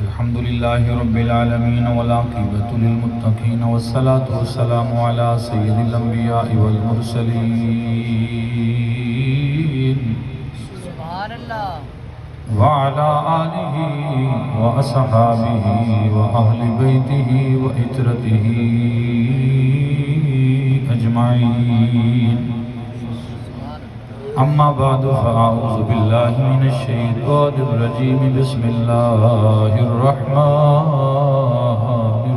الحمد لله رب العالمين والعاقبة للمتقين والصلاة والسلام على سيد الأنبياء والمرسلين سبحان اللہ وعلى آله وأصحابه وأهل بيته وإترته أجمعين أما بعد فأعوذ بالله من الشيطان الرجيم بسم الله الرحمن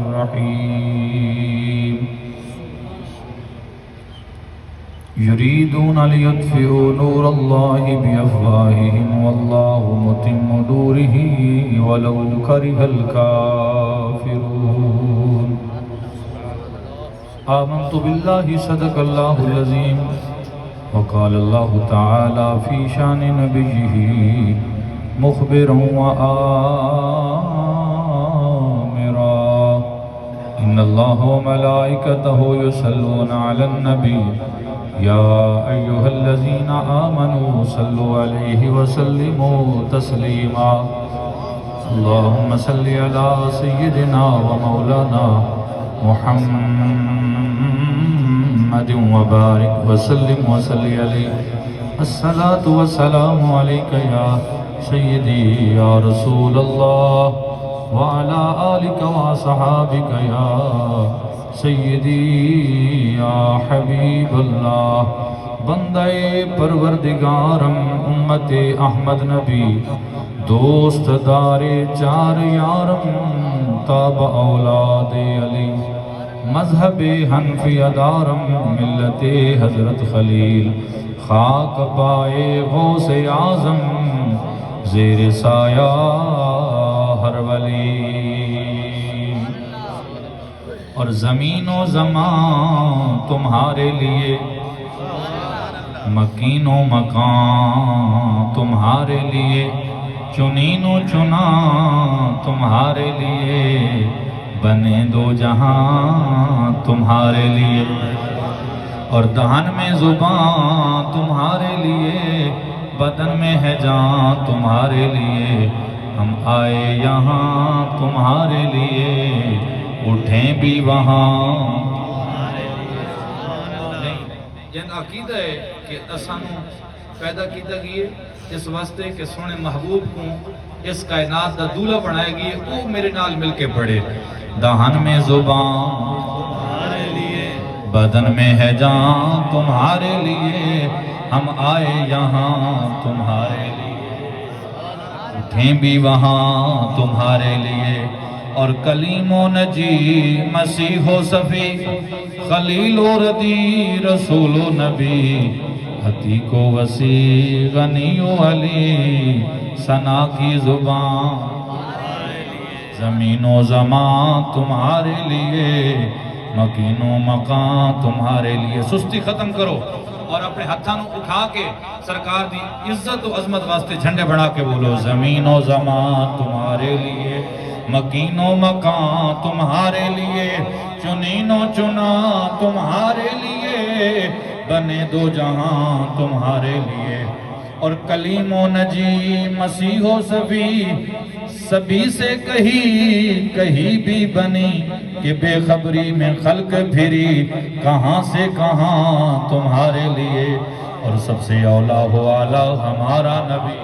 الرحيم يريدون ليطفئوا نور الله بأفواههم والله متم نوره ولو كره الكافرون آمنت بالله صدق الله العظيم وقال الله تعالى في شان نبيه مخبرا وآمرا إن الله وملائكته يصلون على النبي يا أيها الذين آمنوا صلوا عليه وسلموا تسليما اللهم صل على سيدنا ومولانا محمد وبارك وسلم وصل عليه الصلاة والسلام عليك يا سيدي يا رسول الله وعلى آلك وصحابك يا سیدی یا حبیب اللہ بندے پروردگارم امت احمد نبی دوست دار چار یارم تاب اولاد علی مذہب حنفی دارم ملت حضرت خلیل خاک پائے غوث اعظم زیر سایہ ہر ولی اور زمین و زمان تمہارے لیے مکین و مکان تمہارے لیے چنین و چنا تمہارے لیے بنے دو جہاں تمہارے لیے اور دہن میں زبان تمہارے لیے بدن میں ہے جان تمہارے لیے ہم آئے یہاں تمہارے لیے اٹھیں بھی وہاں جن عقیدہ ہے کہ اسانو پیدا کیتا گئی ہے اس واسطے کہ سونے محبوب کو اس کائنات دا دولہ بنائے گی وہ میرے نال مل کے پڑھے دہن میں زبان تمہارے لیے بدن میں ہے جان تمہارے لیے ہم آئے یہاں تمہارے لیے اٹھیں بھی وہاں تمہارے لیے اور کلیم و نجی مسیح و صفی خلیل و ردی رسول و نبی حتیق و وسیع غنی و علی ثنا کی زبان زمین و زمان تمہارے لیے مکین و مکان تمہارے لیے سستی ختم کرو اور اپنے ہتھاں اٹھا کے سرکار دی عزت و عظمت واسطے جھنڈے بڑھا کے بولو زمین و زمان تمہارے لیے مکین و مکان تمہارے لیے چنین و چنا تمہارے لیے بنے دو جہاں تمہارے لیے اور کلیم و نجی مسیح و صفی سبھی سے کہیں بھی بنی کہ بے خبری میں خلق پھری کہاں سے کہاں تمہارے لیے اور سب سے اولا و اعلیٰ ہمارا نبی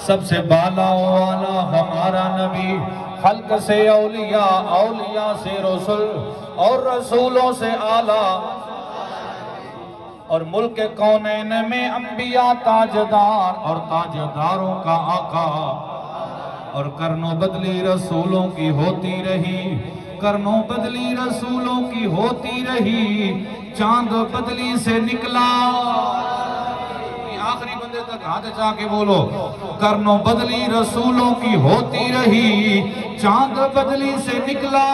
سب سے بالا و اعلیٰ ہمارا نبی خلق سے اولیاء اولیاء سے رسول اور رسولوں سے اعلیٰ اور ملک کونین میں انبیاء تاجدار اور تاجداروں کا آقا اور کرنوں بدلی رسولوں کی ہوتی رہی کرنوں بدلی رسولوں کی ہوتی رہی چاند بدلی سے نکلا آخری بندے تک ہاتھ چاہ کے بولو کرنوں بدلی رسولوں کی ہوتی رہی چاند بدلی سے نکلا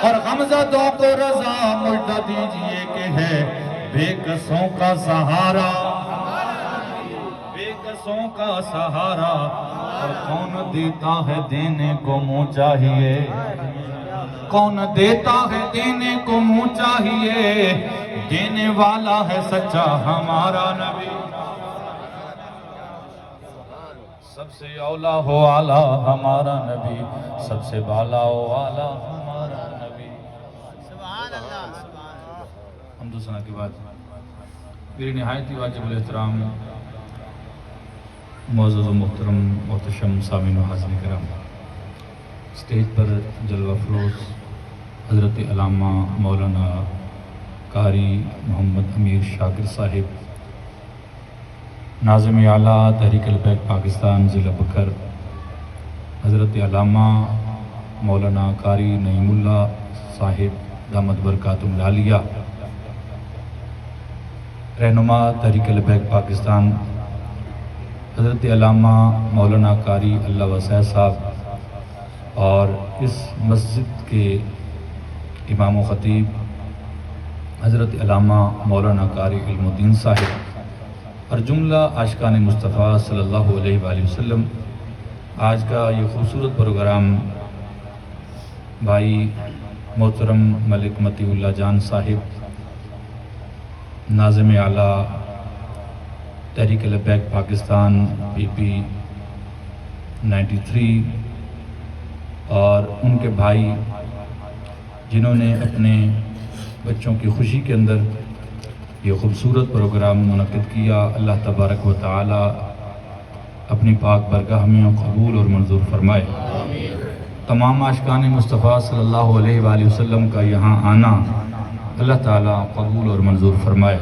اور غمزدوں کو رضا مجدہ دیجئے کہ ہے بے قصوں کا سہارا بے قصوں کا سہارا اور کون دیتا ہے دینے کو منہ چاہیے کون دیتا ہے دینے کو منہ چاہیے دینے والا ہے سچا ہمارا نبی سب سے اولا ہو اعلیٰ ہمارا نبی، سب سے بالا ہو اعلیٰ ہمارا نبی۔ سبحان اللہ سبحان اللہ۔ حمد و ثنا کے بعد میری نہایت ہی واجب الاحترام معزز و محترم محتشم سامعین و حاضرین کرام، اسٹیج پر جلوہ افروز حضرت علامہ مولانا قاری محمد امیر شاکر صاحب، ناظم اعلیٰ تحریک البیک پاکستان ضلع بکر، حضرت علامہ مولانا قاری نعیم اللہ صاحب دامت برکاتہم العالیہ، رہنما تحریک البیک پاکستان حضرت علامہ مولانا قاری اللہ وسع صاحب، اور اس مسجد کے امام و خطیب حضرت علامہ مولانا قاری علم الدین صاحب، اور جملہ عاشقان مصطفیٰ صلی اللہ علیہ وآلہ وسلم، آج کا یہ خوبصورت پروگرام بھائی محترم ملک مطیع اللہ جان صاحب، ناظم اعلیٰ تحریک البیک پاکستان PP 93، اور ان کے بھائی جنہوں نے اپنے بچوں کی خوشی کے اندر یہ خوبصورت پروگرام منعقد کیا، اللہ تبارک و تعالی اپنی پاک برگاہ میں قبول اور منظور فرمائے۔ تمام عاشقان مصطفیٰ صلی اللہ علیہ وآلہ وسلم کا یہاں آنا اللہ تعالیٰ قبول اور منظور فرمائے،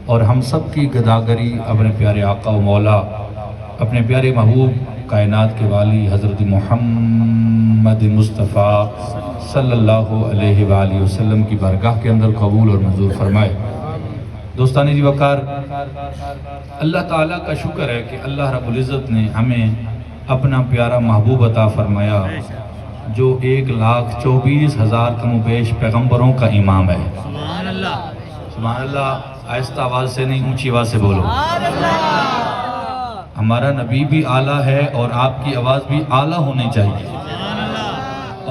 اور ہم سب کی گداگری اپنے پیارے آقا و مولا، اپنے پیارے محبوب کائنات کے والی حضرت محمد مصطفیٰ صلی اللہ علیہ وآلہ وسلم کی بارگاہ کے اندر قبول اور منظور فرمائے۔ دوستانی جی وقار، اللہ تعالیٰ کا شکر ہے کہ اللہ رب العزت نے ہمیں اپنا پیارا محبوب عطا فرمایا، جو 1,24,000 کم و بیش پیغمبروں کا امام ہے۔ سبحان اللہ سبحان اللہ، آہستہ آواز سے نہیں، اونچی آواز سے بولو۔ سبحان اللہ۔ ہمارا نبی بھی اعلیٰ ہے اور آپ کی آواز بھی اعلیٰ ہونی چاہیے،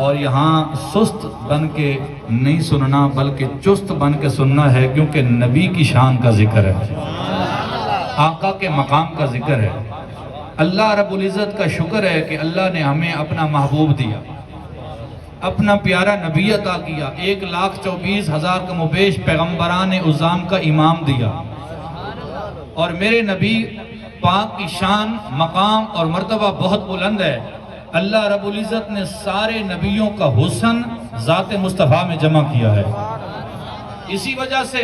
اور یہاں سست بن کے نہیں سننا بلکہ چست بن کے سننا ہے، کیونکہ نبی کی شان کا ذکر ہے، آقا کے مقام کا ذکر ہے۔ اللہ رب العزت کا شکر ہے کہ اللہ نے ہمیں اپنا محبوب دیا، اپنا پیارا نبی عطا کیا، 1,24,000 کم و بیش پیغمبران اعظام کا امام دیا، اور میرے نبی پاک کی شان، مقام اور مرتبہ بہت بلند ہے۔ اللہ رب العزت نے سارے نبیوں کا حسن ذات مصطفیٰ میں جمع کیا ہے۔ اسی وجہ سے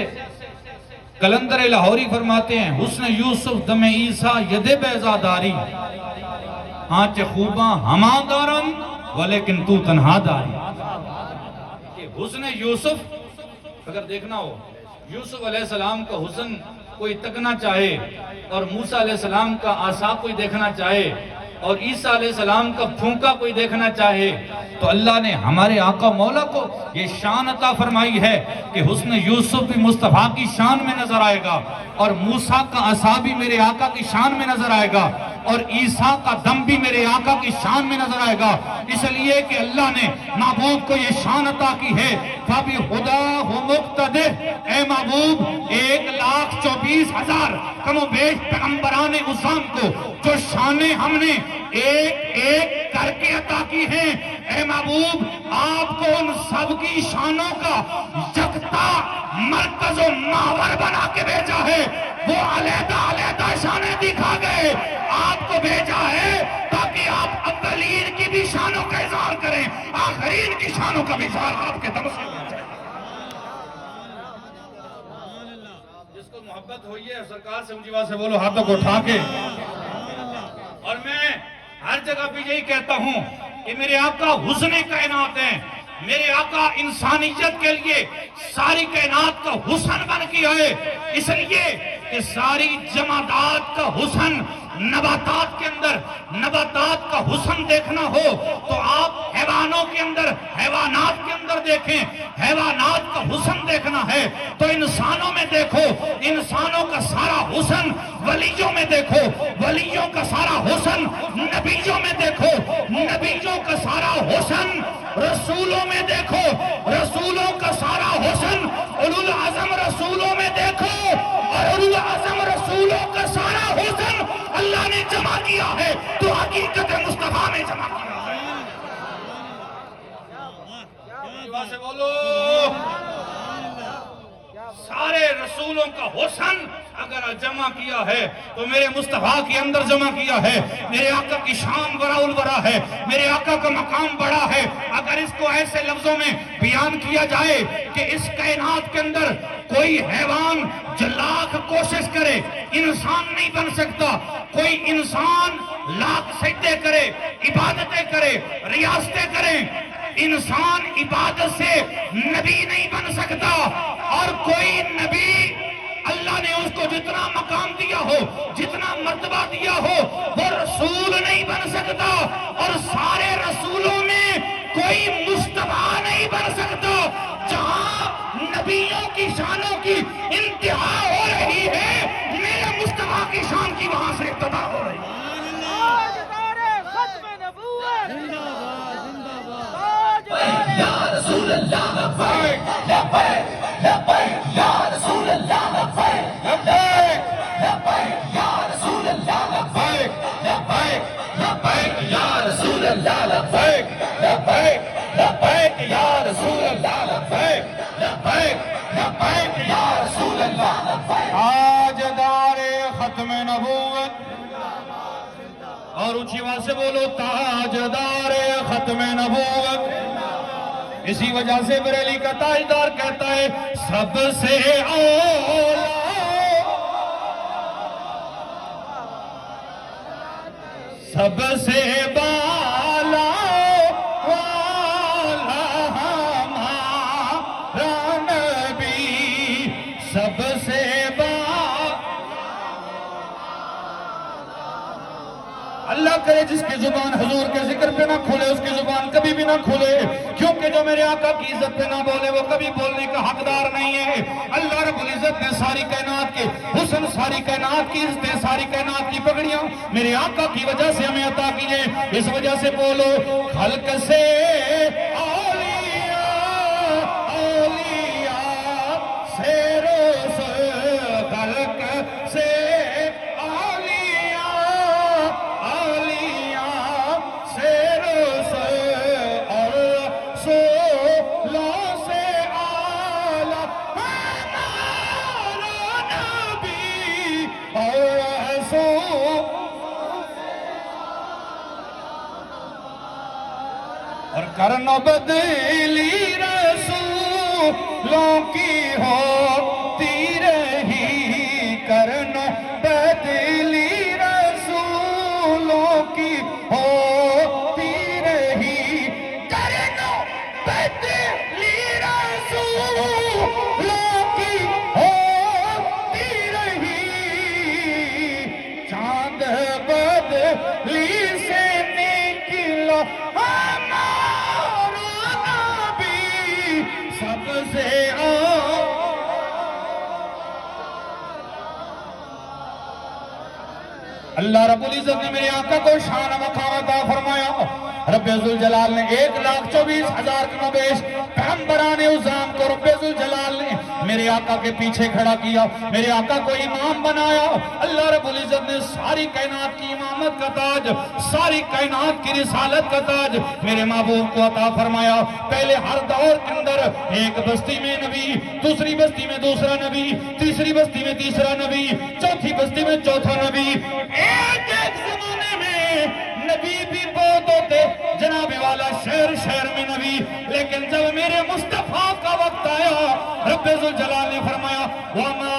کلندر لاہوری فرماتے ہیں، حسن یوسف دم عیسیٰ ید بیضا داری، آنچ خوباں ہما دارم ولیکن تو تنہا داری۔ کہ حسن یوسف اگر دیکھنا ہو، یوسف علیہ السلام کا حسن کوئی تکنا چاہے، اور موسیٰ علیہ السلام کا عصا کوئی دیکھنا چاہے، اور عیسیٰ علیہ السلام کا پھونکا کوئی دیکھنا چاہے، تو اللہ نے ہمارے آقا مولا کو یہ شان عطا فرمائی ہے کہ حسن یوسف بھی مصطفیٰ کی شان میں نظر آئے گا، اور موسیٰ کا عصا بھی میرے آقا کی شان میں نظر آئے گا، اور عیسیٰ کا دم بھی میرے آقا کی شان میں نظر آئے گا، اس لیے کہ اللہ نے محبوب کو یہ شان عطا کی ہے۔ فَبِهُدَاهُ مُقْتَدِرْ، اے محبوب 1,24,000 کم و بیش پیغمبران اعظام کو جو شانیں ہم نے ایک ایک کر کے عطا کی ہیں، اے محبوب آپ کو ان سب کی شانوں کا یکتا مرکز و محور بنا کے بھیجا ہے۔ وہ علیحدہ علیحدہ شانیں دکھا گئے، آپ کو بھیجا ہے تاکہ آپ اولین کی بھی شانوں کا اظہار کریں، آخرین کی شانوں کا بھی اظہار آپ کے دم سے ہو جائے۔ جس کو محبت ہوئی ہے سرکار سے اونچی آواز سے بولو، ہاتھوں کو اٹھا کے۔ اور میں ہر جگہ پہ یہی کہتا ہوں کہ میرے آقا حسن کائنات ہیں، میرے آقا انسانیت کے لیے ساری کائنات کا حسن بن کے آئے، اس لیے کہ ساری جمادات کا حسن نباتات کے اندر، نباتات کا حسن دیکھنا ہو تو آپ حیوانوں کے اندر، حیوانات کے اندر دیکھیں، حیوانات کا حسن دیکھنا ہے تو انسانوں میں دیکھو، انسانوں کا سارا حسن ولیوں میں دیکھو، ولیوں کا سارا حسن نبیوں میں دیکھو، نبیوں کا سارا حسن رسولوں میں دیکھو، رسولوں کا سارا حسن اولو العزم رسولوں میں دیکھو، اور اولو العزم رسولوں کا سارا حسن اللہ نے جمع کیا کیا ہے تو حقیقت مصطفیٰ میں جمع کیا ہے۔ سے بولو سارے رسولوں کا حسن اگر جمع کیا ہے تو میرے مصطفیٰ کے اندر جمع کیا ہے۔ میرے آقا کی شان برا البرا ہے، میرے آقا کا مقام بڑا ہے۔ اگر اس کو ایسے لفظوں میں بیان کیا جائے کہ اس کائنات کے اندر کوئی حیوان جو لاکھ کوشش کرے انسان نہیں بن سکتا، کوئی انسان لاکھ سجدے کرے، عبادتیں کرے، ریاستیں کرے، انسان عبادت سے نبی نہیں بن سکتا، اور کوئی نبی اللہ نے اس کو جتنا مقام دیا ہو، جتنا مرتبہ دیا ہو، وہ رسول نہیں بن سکتا، اور سارے رسولوں میں کوئی مصطفیٰ نہیں بن سکتا۔ جہاں نبیوں کی شانوں کی انتہا ہو رہی ہے، میرے مصطفیٰ کی شان کی وہاں سے ابتدا ہو رہی ہے۔ یا رسول اللہ لبیک لبیک لبیک یا رسول اللہ لبیک لبیک لبیک یا رسول اللہ لبیک لبیک لبیک یا رسول اللہ لبیک لبیک لبیک یا رسول اللہ لبیک لبیک لبیک یا رسول اللہ لبیک۔ تاجدار ختم نبوت، اور اونچی آواز سے بولو تاجدار ختم نبوت۔ اسی وجہ سے بریلی کا تاجدار کہتا ہے سب سے اولا سب سے بالا والا ہمارا نبی، سب سے اللہ کرے جس کی زبان حضور کے ذکر پہ نہ کھولے اس کی زبان کبھی بھی نہ کھولے، کیونکہ جو میرے آقا کی عزت پہ نہ بولے وہ کبھی بولنے کا حقدار نہیں ہے۔ اللہ رب العزت نے ساری کائنات کے حسن، ساری کائنات کی عزتیں، ساری کائنات کی پگڑیاں میرے آقا کی وجہ سے ہمیں عطا کی ہیں۔ اس وجہ سے بولو خلق سے اولیاء، اولیاء سے رسول، خلق سے اور کرن بدلی رسولوں کی ہوتی رہی، کرن بدلی رسولوں کی ہوتی رہی، کرن بدلی رسولوں کی ہوتی رہی، چاند بدلی سے نکلا سب سے اللہ رب العزت نے میرے آقا کو شان مقام عطا فرمایا۔ رب ذوالجلال نے 1,24,000 کم بیش پیغمبران عظام کو رب ذوالجلال نے میرے آقا کے پیچھے کھڑا کیا، میرے آقا کو امام بنایا۔ اللہ رب العزت نے ساری کائنات کی امامت کا تاج، ساری کائنات کی رسالت کا تاج میرے محبوب کو عطا فرمایا۔ پہلے ہر دور کے اندر ایک بستی میں نبی، دوسری بستی میں دوسرا نبی، تیسری بستی میں تیسرا نبی، چوتھی بستی میں چوتھا نبی۔ ایک زمانے میں نبی بھی بہت ہوتے، جناب والا شہر شہر میں نبی، لیکن جب میرے مصطفیٰ کا وقت آیا رب ذوالجلال نے فرمایا وَمَا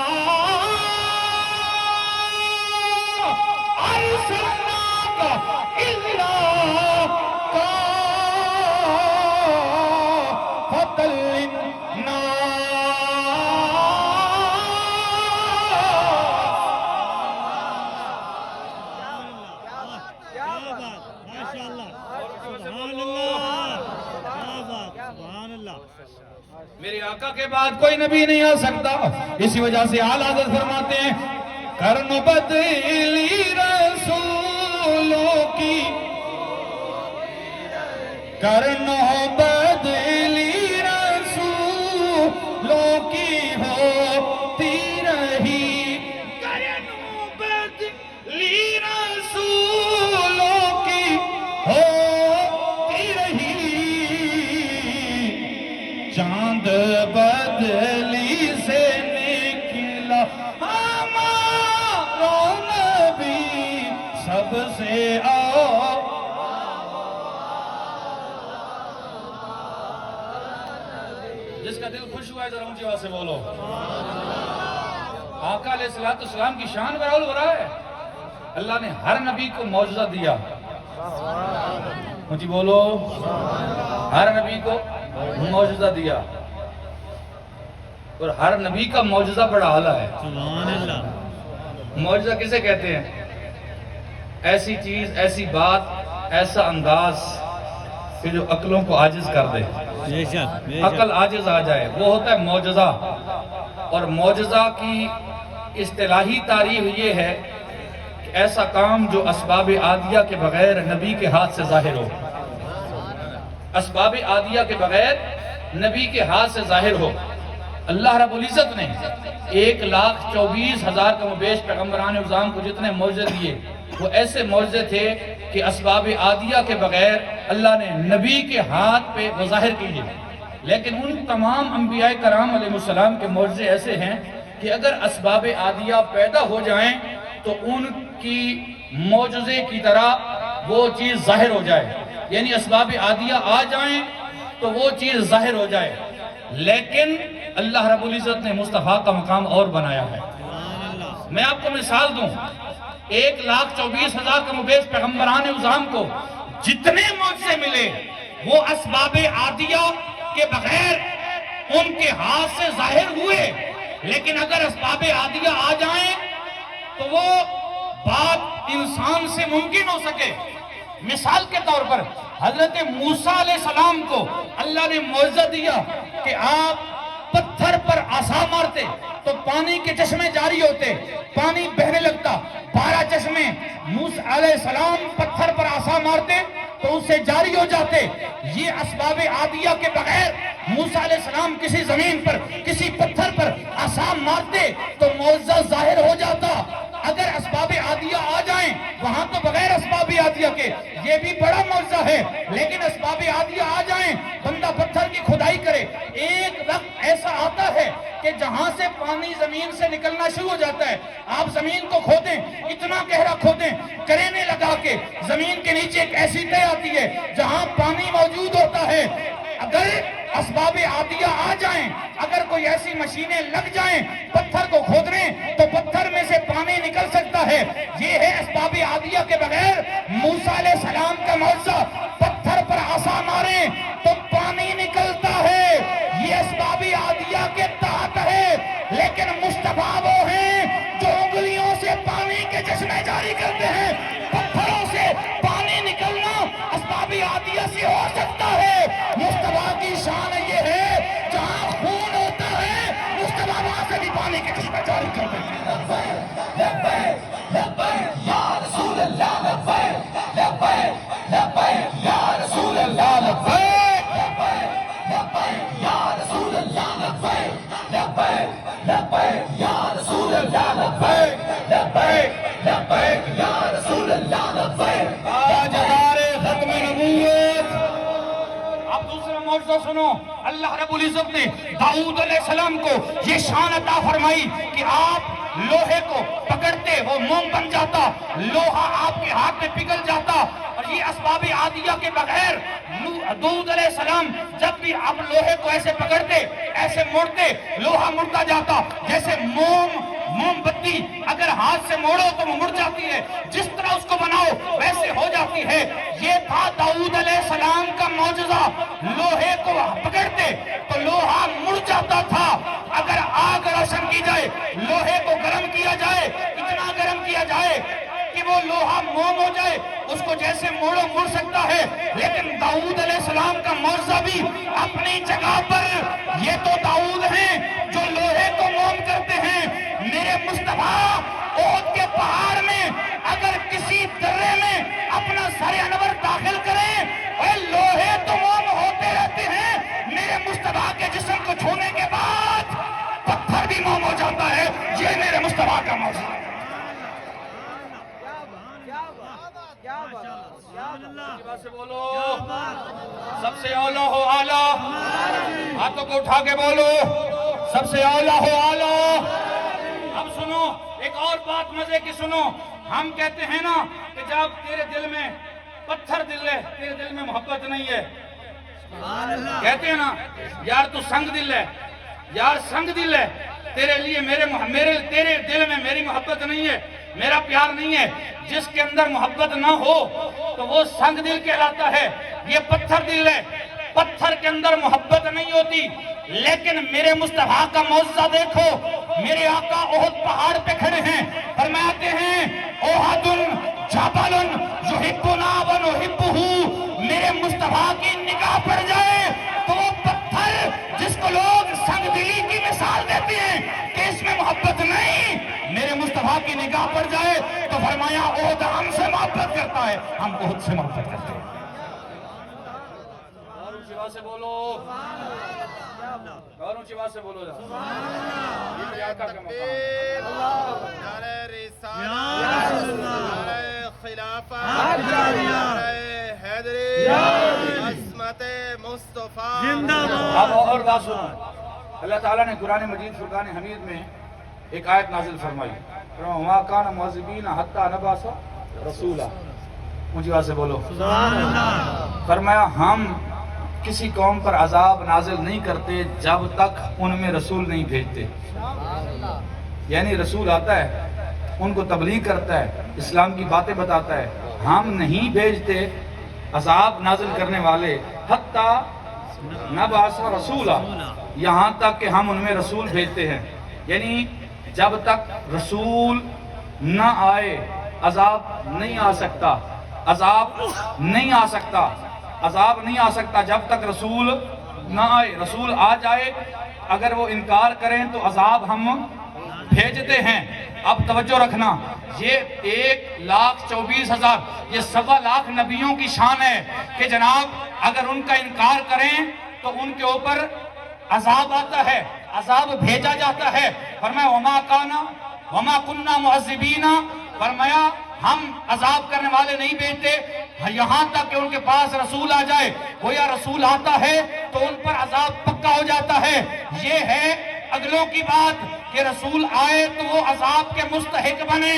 أَرْسَلْنَاكَ إِلَّا كَافَّةً لِلنَّاسِ۔ میرے آقا کے بعد کوئی نبی نہیں آ سکتا، اسی وجہ سے اعلیٰ حضرت فرماتے ہیں کرن بدلی رسولوں کی، کرن بدلی رسولوں کی ہوتی رہی، کرن بدلی رسول کا دل خوش ہوا ہے ذرا اونچی آواز سے بولو. آقا علیہ السلام کی شان برآل ہو رہا ہے. اللہ نے ہر نبی کو معجزہ دیا. اونچی بولو. ہر نبی کو معجزہ دیا اور ہر نبی کا معجزہ بڑا اعلیٰ ہے. سبحان اللہ. معجزہ کسے کہتے ہیں؟ ایسی چیز، ایسی بات، ایسا انداز کہ جو عقلوں کو عاجز کر دے. بے شک بے عقل شک. عاجز آ جائے، وہ ہوتا ہے معجزہ. اور معجزہ کی اصطلاحی تعریف یہ ہے کہ ایسا کام جو اسباب عادیہ کے بغیر نبی کے ہاتھ سے ظاہر ہو. اسباب عادیہ کے بغیر نبی کے ہاتھ سے ظاہر ہو. اللہ رب العزت نے 1,24,000 کم و بیش پیغمبران اعظام کو جتنے معجزے دیے وہ ایسے معجزے تھے کہ اسباب عادیہ کے بغیر اللہ نے نبی کے ہاتھ پہ وہ ظاہر کیے. لیکن ان تمام انبیاء کرام علیہ السلام کے معجزے ایسے ہیں کہ اگر اسباب عادیہ پیدا ہو جائیں تو ان کی معجزے کی طرح وہ چیز ظاہر ہو جائے. یعنی اسباب عادیہ آ جائیں تو وہ چیز ظاہر ہو جائے. لیکن اللہ رب العزت نے مصطفیٰ کا مقام اور بنایا ہے. میں آپ کو مثال دوں. 1,24,000 کم و بیش پیغمبران اعظام کو جتنے معجزے ملے وہ اسباب عادیہ کے بغیر ان کے ہاتھ سے ظاہر ہوئے. لیکن اگر اسباب عادیہ آ جائیں تو وہ بات انسان سے ممکن ہو سکے. مثال کے طور پر حضرت موسیٰ علیہ السلام کو اللہ نے معجزہ دیا کہ آپ پتھر پر عصا مارتے تو پانی کے چشمے جاری ہوتے، پانی بہنے لگتا. 12 چشمے موسیٰ علیہ السلام پتھر پر عصا مارتے تو اس سے جاری ہو جاتے. یہ اسباب عادیہ کے بغیر موسیٰ علیہ السلام کسی زمین پر، کسی پتھر پر عصا مارتے تو معجزہ ظاہر ہو جاتا. اگر اسباب عادیہ آ جائیں وہاں تو بغیر اسباب عادیہ کے یہ بھی بڑا معجزہ ہے. لیکن اسباب عادیہ آ جائیں، بندہ پتھر کی کھدائی کرے، ایک وقت ایسا آتا ہے کہ جہاں سے پانی زمین سے نکلنا شروع ہو جاتا ہے. آپ زمین کو کھودیں، اتنا گہرا کھودیں، کرینے لگا کے زمین کے نیچے ایک ایسی تہہ آتی ہے جہاں پانی موجود ہوتا ہے. اگر اسباب عادیہ آ جائیں، اگر کوئی ایسی مشینیں لگ جائیں پتھر کو کھودنے تو پتھر میں سے پانی نکل سکتا ہے. یہ ہے اسباب عادیہ کے بغیر موسیٰ علیہ السلام کا معجزہ. پتھر پر عصا ماریں تو پانی نکلتا ہے. یہ اسباب عادیہ کے تحت ہے. لیکن مصطفیٰ وہ ہیں جو انگلیوں سے پانی کے چشمے جاری کرتے ہیں. پتھروں سے پانی نکلنا اسباب عادیہ سے ہو سکتا ہے. مصطفیٰ کی شان یہ ہے جہاں خون ہوتا ہے مصطفیٰ وہاں سے بھی پانی کے چشمے جاری کرتے ہیں. لبیک لبیک یا رسول اللہ لبیک لبیک لبیک یا رسول اللہ لبیک لبیک لبیک یا رسول اللہ لبیک لبیک لبیک یا رسول اللہ لبیک لبیک لبیک یا رسول اللہ لبیک. تاجدار ختم نبوت. اب دوسرا معجزہ سنو. اللہ رب العزت نے داؤد علیہ السلام کو یہ شان عطا فرمائی کہ آپ لوہے کو پکڑتے وہ موم بن جاتا، لوہا آپ کے ہاتھ میں پگھل جاتا. اور یہ اسباب عادیہ کے بغیر داؤد علیہ السلام جب بھی آپ لوہے کو ایسے پکڑتے، ایسے موڑتے، لوہا مڑتا جاتا. جیسے موم بتی اگر ہاتھ سے موڑو تو وہ مڑ جاتی ہے، جس طرح اس کو بناؤ ویسے ہو جاتی ہے. یہ تھا داؤد علیہ السلام کا معجزہ. لوہے کو پکڑتے تو لوہا مڑ جاتا تھا. اگر آگ روشن کی جائے، لوہے کو گرم کیا جائے، اتنا گرم کیا جائے کہ وہ لوہا موم ہو جائے، اس کو جیسے موڑو مڑ سکتا ہے. لیکن داؤد علیہ السلام کا معجزہ بھی اپنی جگہ پر. یہ تو داؤد ہیں جو لوہے کو موم کرتے ہیں. میرے مصطفیٰ احد کے پہاڑ میں اگر کسی درے میں اپنا سر انور داخل کریں، اے لوہے تو موم ہوتے رہتے ہیں، میرے مصطفیٰ کے جسم کو چھونے کے بعد پتھر بھی موم ہو جاتا ہے. یہ میرے مصطفیٰ کا معجزہ ہے. سے بولو سب سے اولا ہو آلہ. ہاتھوں کو اٹھا کے بولو سب سے اولا ہو آلہ. اب سنو ایک اور بات مزے کی سنو. ہم کہتے ہیں نا کہ جب تیرے دل میں پتھر دل ہے، تیرے دل میں محبت نہیں ہے. کہتے ہیں نا یار تو سنگ دل ہے، یار سنگ دل ہے، تیرے لیے تیرے دل میں میری محبت نہیں ہے، میرا پیار نہیں ہے۔ جس کے اندر محبت نہ ہو تو وہ سنگ دل کہلاتا ہے۔ یہ پتھر دل ہے، پتھر کے اندر محبت نہیں ہوتی۔ لیکن میرے مصطفیٰ کا معجزہ دیکھو، میرے آقا احد پہاڑ پہ کھڑے ہیں، فرماتے ہیں احد جبل یحبنا ونحبہ، میرے مصطفیٰ کی نگاہ پڑ جائے تو وہ پتھر جس کو لوگ سنگ دلی کی مثال دیتے ہیں کہ اس میں محبت نہیں، میرے مصطفیٰ کی نگاہ پڑ جائے تو فرمایا احد ہم سے محبت کرتا ہے، ہم احد سے محبت کرتے ہیں۔ اور اونچی آواز سے بولو، اور اونچی آواز سے بولو ذرا۔ یہ میرے آقا کا مقام ہے۔ نعرہ رسالت، نعرہ خلافت، نعرہ حیدری، عصمت مصطفیٰ زندہ باد۔ اب اور بات سنو، اللہ تعالیٰ نے قرآن مجید فرقان حمید میں ایک آیت نازل فرمائی، وَمَا كَانَ مُعَذِّبِينَ حَتَّى نَبْعَثَ رَسُولًا۔ اونچی آواز سے بولو، فرمایا ہم کسی قوم پر عذاب نازل نہیں کرتے جب تک ان میں رسول نہیں بھیجتے۔ یعنی رسول آتا ہے، ان کو تبلیغ کرتا ہے، اسلام کی باتیں بتاتا ہے، ہم نہیں بھیجتے عذاب نازل کرنے والے حتیٰ نبعث رسولا، یہاں تک کہ ہم ان میں رسول بھیجتے ہیں۔ یعنی جب تک رسول نہ آئے عذاب نہیں آ سکتا، عذاب نہیں آ سکتا، عذاب نہیں آ سکتا جب تک رسول نہ آئے۔ رسول آ جائے اگر وہ انکار کریں تو عذاب ہم بھیجتے ہیں۔ اب توجہ رکھنا، یہ 1,24,000 یہ 1.25 نبیوں کی شان ہے کہ جناب اگر ان کا انکار کریں تو ان کے اوپر عذاب آتا ہے، عذاب بھیجا جاتا ہے۔ فرمایا وَمَا كُنَّا مُعَذِّبِينَ، فرمایا ہم عذاب کرنے والے نہیں بھیجتے یہاں تک کہ ان کے پاس رسول آ جائے۔ گویا رسول آتا ہے تو ان پر عذاب پکا ہو جاتا ہے۔ یہ ہے اگلوں کی بات کہ رسول آئے تو وہ عذاب کے مستحق بنے،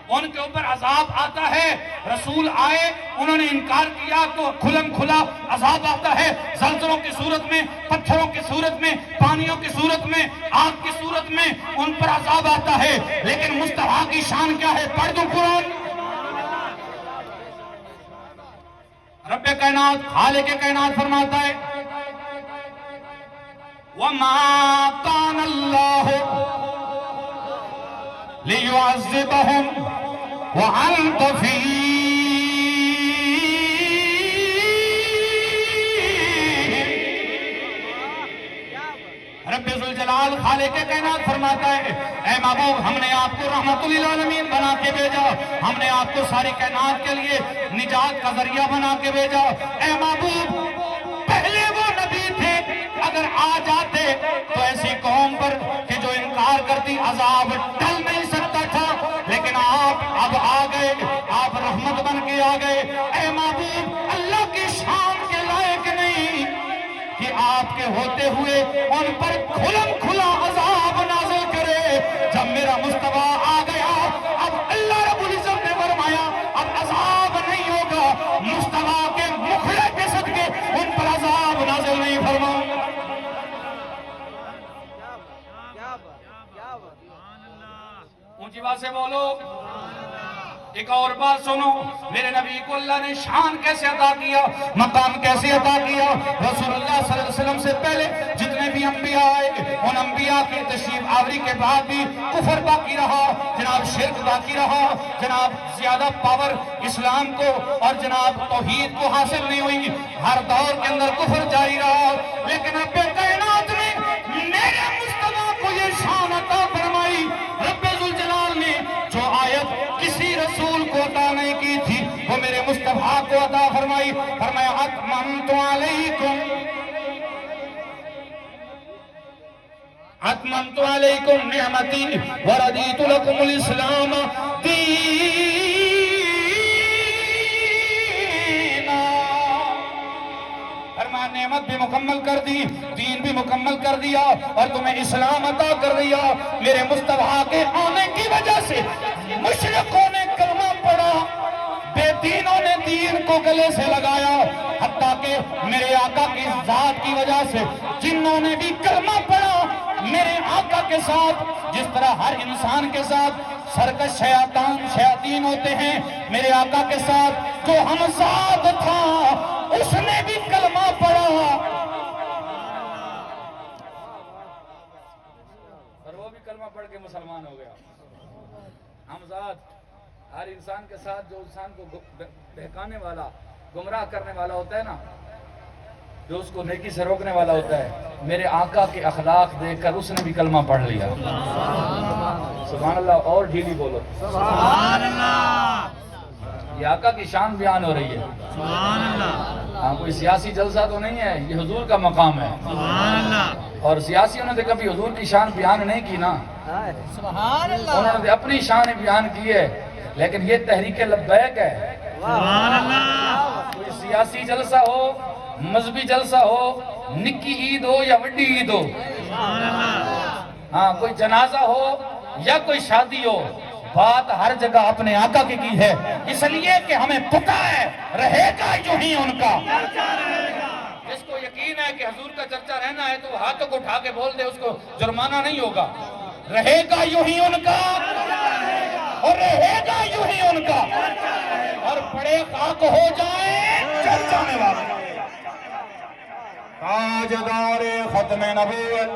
ان کے اوپر عذاب آتا ہے۔ رسول آئے، انہوں نے انکار کیا تو کھلم کھلا عذاب آتا ہے، زلزلوں کی صورت میں، پتھروں کی صورت میں، پانیوں کی صورت میں، آگ کی صورت میں ان پر عذاب آتا ہے۔ لیکن مصطفیٰ کی شان کیا ہے؟ پڑھ دو قرآن۔ رب کائنات، خالق کائنات فرماتا ہے وَمَا كَانَ اللَّهُ لِيُعَذِّبَهُمْ وَأَنْتَ فِيهِمْ۔ رب ذوالجلال خالق کائنات فرماتا ہے اے محبوب ہم نے آپ کو رحمت للعالمین بنا کے بھیجا، ہم نے آپ کو ساری کائنات کے لیے نجات کا ذریعہ بنا کے بھیجا۔ اے محبوب پہلے وہ نبی تھے اگر آ جاتے تو ایسی قوم پر کہ جو انکار کرتی عذاب ٹل نہیں سکتا تھا، لیکن آپ اب آ گئے، آپ رحمت بن کے آ گئے۔ اے محبوب اللہ کی شان کے لائق نہیں کہ آپ کے ہوتے ہوئے ان پر کھلم کھلا عذاب نازل کرے۔ جب میرا مصطفیٰ آ گیا اب اللہ رب العزت نے فرمایا اب عذاب نہیں ہوگا، مصطفیٰ کے مکھڑے کے صدقے ان پر عذاب نازل نہیں فرماؤں گا۔ اونچی بات سے بولو۔ ایک اور بات سنو، میرے نبی کو اللہ نے شان کیسے عطا کیا، مقام کیسے عطا کیا۔ رسول اللہ صلی اللہ علیہ وسلم سے پہلے جتنے بھی انبیاء آئے ان انبیاء کی تشریف آوری کے بعد بھی کفر باقی رہا، جناب شرک باقی رہا، جناب زیادہ پاور اسلام کو اور جناب توحید کو حاصل نہیں ہوئی، ہر دور کے اندر کفر جاری رہا۔ لیکن رب کائنات نے میرے مصطفیٰ کو یہ شان عطا فرمائی، رب ذوالجلال نے جو آیت کسی رسول کو عطا نہیں کی تھی وہ میرے مصطفیٰ کو عطا فرمائی۔ فرمایا اتممت علیکم نعمتی وردیت لکم الاسلام دینا۔ فرمایا نعمت بھی مکمل کر دی، دین بھی مکمل کر دیا اور تمہیں اسلام عطا کر دیا۔ میرے مصطفیٰ کے آنے کی وجہ سے مشرقوں نے کلمہ پڑھا، بے شیاطینوں نے دین کو گلے سے لگایا، حتیٰ کہ میرے آقا کی ذات کی وجہ سے جنوں نے بھی کلمہ پڑھا میرے آقا کے ساتھ، جس طرح ہر انسان کے ساتھ سرکش شیاطین ہوتے ہیں، میرے آقا کے ساتھ جو ہمزاد تھا اس نے بھی کلمہ پڑھا اور وہ بھی کلمہ پڑھ کے مسلمان ہو گیا۔ ہمزاد ہر انسان کے ساتھ جو انسان کو بہکانے والا، گمراہ کرنے والا ہوتا ہے نا، جو اس کو نیکی سے روکنے والا ہوتا ہے، میرے آقا کے اخلاق دیکھ کر اس نے بھی کلمہ پڑھ لیا۔ سبحان اللہ، اور ڈھیلی بولو سبحان اللہ، یہ آقا کی شان بیان ہو رہی ہے۔ سبحان اللہ، ہاں، کوئی سیاسی جلسہ تو نہیں ہے، یہ حضور کا مقام ہے۔ سبحان اللہ، اور سیاسیوں نے تو کبھی حضور کی شان بیان نہیں کی نا، سبحان اللہ، انہوں نے اپنی شان بیان کی ہے، لیکن یہ تحریک لبیک ہے۔ سبحان اللہ، کوئی سیاسی جلسہ ہو، مذہبی جلسہ ہو، نکی عید ہو یا وڈی عید ہو، سبحان اللہ، ہاں کوئی جنازہ ہو یا کوئی شادی ہو، بات ہر جگہ اپنے آقا کی ہے، اس لیے کہ ہمیں پتہ ہے رہے گا یوں ہی ان کا۔ جس کو یقین ہے کہ حضور کا چرچا رہنا ہے تو وہ ہاتھوں کو اٹھا کے بول دے، اس کو جرمانہ نہیں ہوگا۔ رہے گا یوں ہی ان کا اور رہے گا یوں ہی ان کا، اور بڑے خاک ہو جائیں چرچا میں واقع تاجدار ختم نبوت۔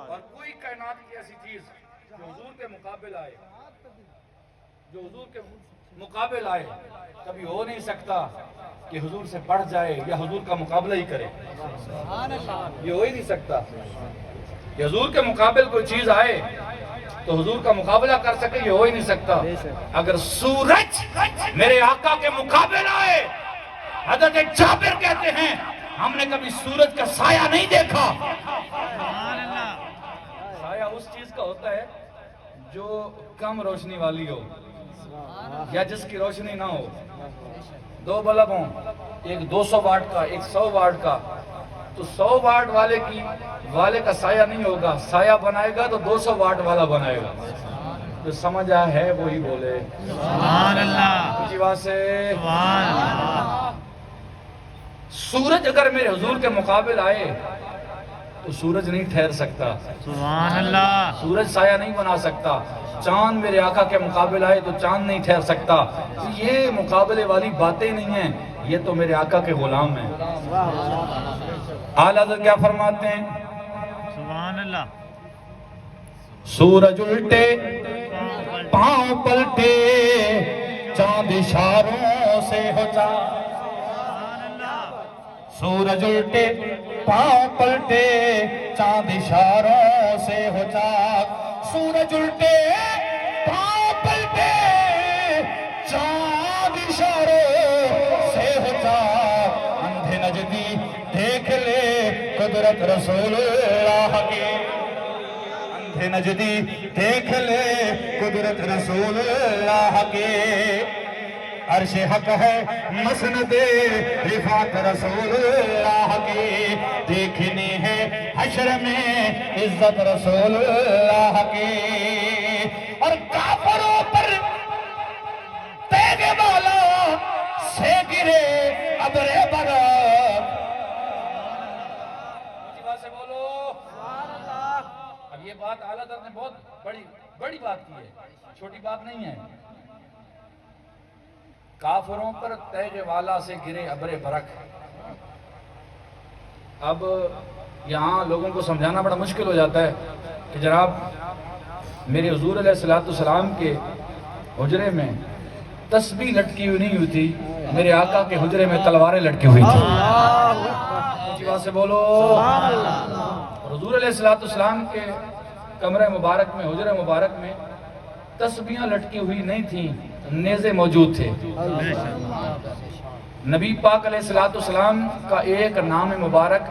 اور کوئی کائنات کی ایسی چیز جو حضور کے مقابل آئے، جو حضور کے مقابل آئے، کبھی ہو نہیں سکتا کہ حضور سے بڑھ جائے یا حضور کا مقابلہ ہی کرے، یہ ہو ہی نہیں سکتا کہ حضور کے مقابل کوئی چیز آئے تو حضور کا مقابلہ کر سکے، یہ ہو ہی نہیں سکتا۔ اگر سورج میرے آقا کے مقابل آئے، حضرت جابر کہتے ہیں ہم نے کبھی سورج کا سایہ نہیں دیکھا۔ سبحان اللہ، سایہ اس چیز کا ہوتا ہے جو کم روشنی والی ہو یا جس کی روشنی نہ ہو۔ دو بلب ہوں، ایک 200 واٹ کا، ایک 100 واٹ کا، تو 100 واٹ والے کا سایہ نہیں ہوگا، سایہ بنائے گا تو 200 واٹ والا بنائے گا۔ جو سمجھا ہے وہی بولے سبحان اللہ، اونچی آواز سے۔ سبحان اللہ، سورج اگر میرے حضور کے مقابل آئے تو سورج نہیں ٹھہر سکتا، سبحان اللہ، سورج سایہ نہیں بنا سکتا۔ چاند میرے آقا کے مقابل آئے تو چاند نہیں ٹھہر سکتا۔ یہ مقابلے والی باتیں نہیں ہیں، یہ تو میرے آقا کے غلام ہیں۔ اعلیٰ حضرت کیا فرماتے ہیں؟ سبحان اللہ، سورج الٹے پاؤں پلٹے چاند اشاروں سے ہو جا، سورج الٹے پاؤں پلٹے چاند اشاروں سے ہو جا، سورج الٹے پاؤں پلٹے چاند اشاروں سے ہو جا، اندھے نجدی دیکھ لے قدرت رسول اللہ کی، اندھے نجدی دیکھ لے قدرت رسول اللہ کی، عرش حق ہے مسند رفعت رسول اللہ کی، دیکھنی ہے حشر میں عزت رسول اللہ کی، اور کافروں پر تیغ والا سے گرے ابر برق۔ سے بولو اب یہ بات اعلیٰ حضرت نے بہت بڑی بات کی ہے، چھوٹی بات نہیں ہے۔ کافروں پر تیغ والا سے گرے ابر برق۔ اب یہاں لوگوں کو سمجھانا بڑا مشکل ہو جاتا ہے کہ جناب میرے حضور علیہ السلام کے حجرے میں تسبیح لٹکی ہوئی نہیں ہوئی تھی، میرے آقا کے حجرے میں تلواریں لٹکی ہوئی تھی۔ اونچی آواز سے بولو۔ حضور علیہ السلام کے کمرہ مبارک میں، حجرہ مبارک میں تسبیحاں لٹکی ہوئی نہیں تھیں، نیزے موجود تھے۔ نبی پاک علیہ السلام کا ایک نام مبارک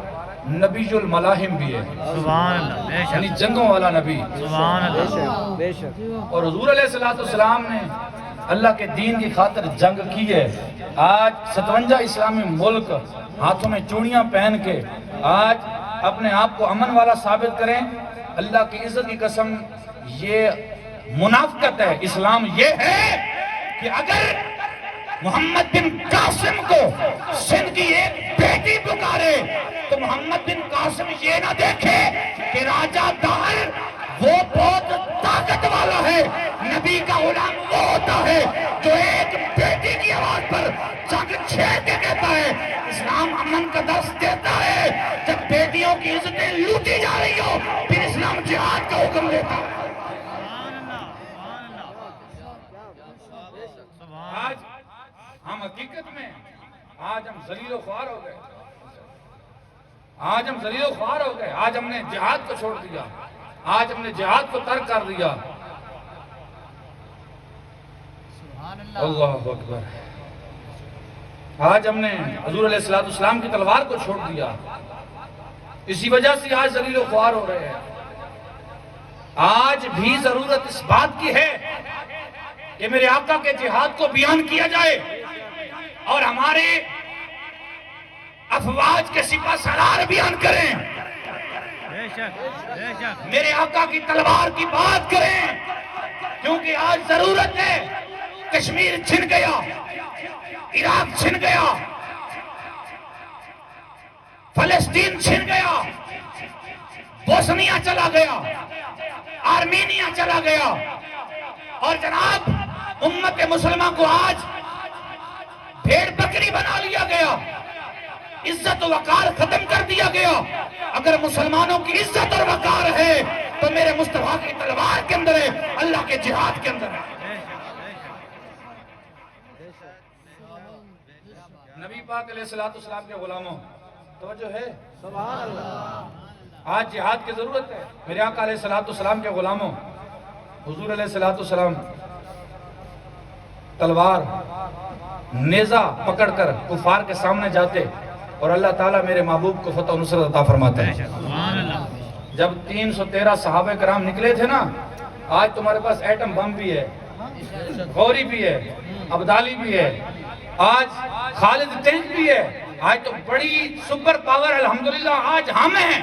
نبی الملاحم بھی ہے، سبحان اللہ، بے یعنی شک، جنگوں والا نبی۔ سبحان اللہ، بے شک، اور حضور علیہ السلام نے اللہ کے دین کی خاطر جنگ کی ہے۔ آج 57 اسلامی ملک ہاتھوں میں چوڑیاں پہن کے آج اپنے آپ کو امن والا ثابت کریں، اللہ کی عزت کی قسم یہ منافقت ہے۔ اسلام یہ ہے کہ اگر محمد بن قاسم کو سندھ کی ایک بیٹی پکارے تو محمد بن قاسم یہ نہ دیکھے کہ راجہ دار وہ بہت طاقت والا ہے، نبی کا غلام وہ ہوتا ہے جو ایک بیٹی کی آواز پر جنگ چھیڑ کے کہتا ہے۔ اسلام امن کا درس دیتا ہے، جب بیٹیوں کی عزتیں لوٹی جا رہی ہو پھر اسلام جہاد کا حکم دیتا ہے۔ آج ہم حقیقت میں آج ہم ذلیل و خوار ہو گئے، آج ہم ذلیل و خوار ہو گئے، آج ہم نے جہاد کو چھوڑ دیا، آج ہم نے جہاد کو ترک کر دیا۔ اللہ اکبر، آج ہم نے حضور علیہ السلام کی تلوار کو چھوڑ دیا، اسی وجہ سے آج ذلیل و خوار ہو رہے ہیں۔ آج بھی ضرورت اس بات کی ہے کہ میرے آقا کے جہاد کو بیان کیا جائے اور ہمارے افواج کے سپہ سالار بیان کریں، بے شک بے شک میرے آقا کی تلوار کی بات کریں، کیونکہ آج ضرورت ہے۔ کشمیر چھن گیا، عراق چھن گیا، فلسطین چھن گیا، بوسنیا چلا گیا، آرمینیا چلا گیا، اور جناب امت مسلمہ کو آج بھیڑ بکری بنا لیا گیا، عزت و وقار ختم کر دیا گیا۔ اگر مسلمانوں کی عزت اور وقار ہے تو میرے مصطفیٰ کی تلوار کے اندر ہے، اللہ کے جہاد کے اندر ہے۔ نبی پاک علیہ السلام کے غلاموں توجہ ہے، آج جہاد کی ضرورت ہے۔ میرے آقا علیہ السلام کے غلاموں، حضور علیہ السلام تلوار نیزہ پکڑ کر کفار کے سامنے جاتے اور اللہ تعالیٰ میرے محبوب کو فتح و نصرت عطا فرماتے ہیں۔ سبحان اللہ جب 313 صحابہ کرام نکلے تھے نا، آج تمہارے پاس ایٹم بم بھی ہے، غوری بھی ہے، ابدالی بھی ہے، آج خالد ٹینک بھی ہے، آج تو بڑی سپر پاور الحمدللہ آج ہم ہیں،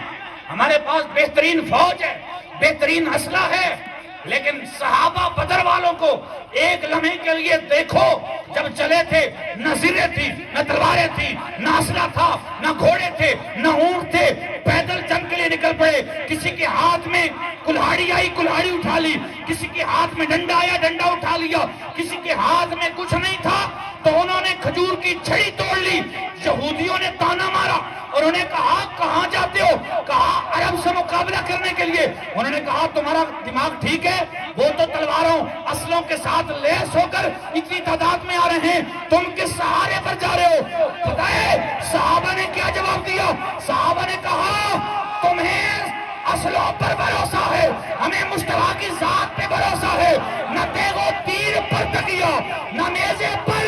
ہمارے پاس بہترین فوج ہے، بہترین اسلحہ ہے۔ لیکن صحابہ بدر والوں کو ایک لمحے کے لیے دیکھو، جب چلے تھے نہ زرے تھی، نہ تلواریں تھی، نہ اسلحہ تھا، نہ گھوڑے تھے، نہ اونٹ تھے، پیدل جنگ کے لیے نکل پڑے۔ کسی کے ہاتھ میں کلہاڑی آئی، کلہاڑی اٹھا لی، کسی کے ہاتھ میں ڈنڈا آیا، ڈنڈا اٹھا لیا، کسی کے ہاتھ میں کچھ نہیں تھا تو انہوں نے کھجور کی چھڑی توڑ لی۔ یہودیوں نے تانا مارا اور انہیں کہا کہاں جاتے ہو؟ کہا عرب سے مقابلہ کرنے کے لیے۔ انہوں نے کہا تمہارا دماغ ٹھیک ہے؟ وہ تو تلواروں اسلحوں کے ساتھ لیس ہو کر اتنی تعداد میں آ رہے ہیں، تم کس سہارے پر جا رہے ہو؟ پتہ ہے صحابہ نے کیا جواب دیا؟ صحابہ نے کہا تمہیں اسلحوں پر بھروسہ ہے، ہمیں مصطفیٰ کی ذات پہ بھروسہ ہے، نہ تیغ و تیر پر تکیہ، نہ نیزے پر،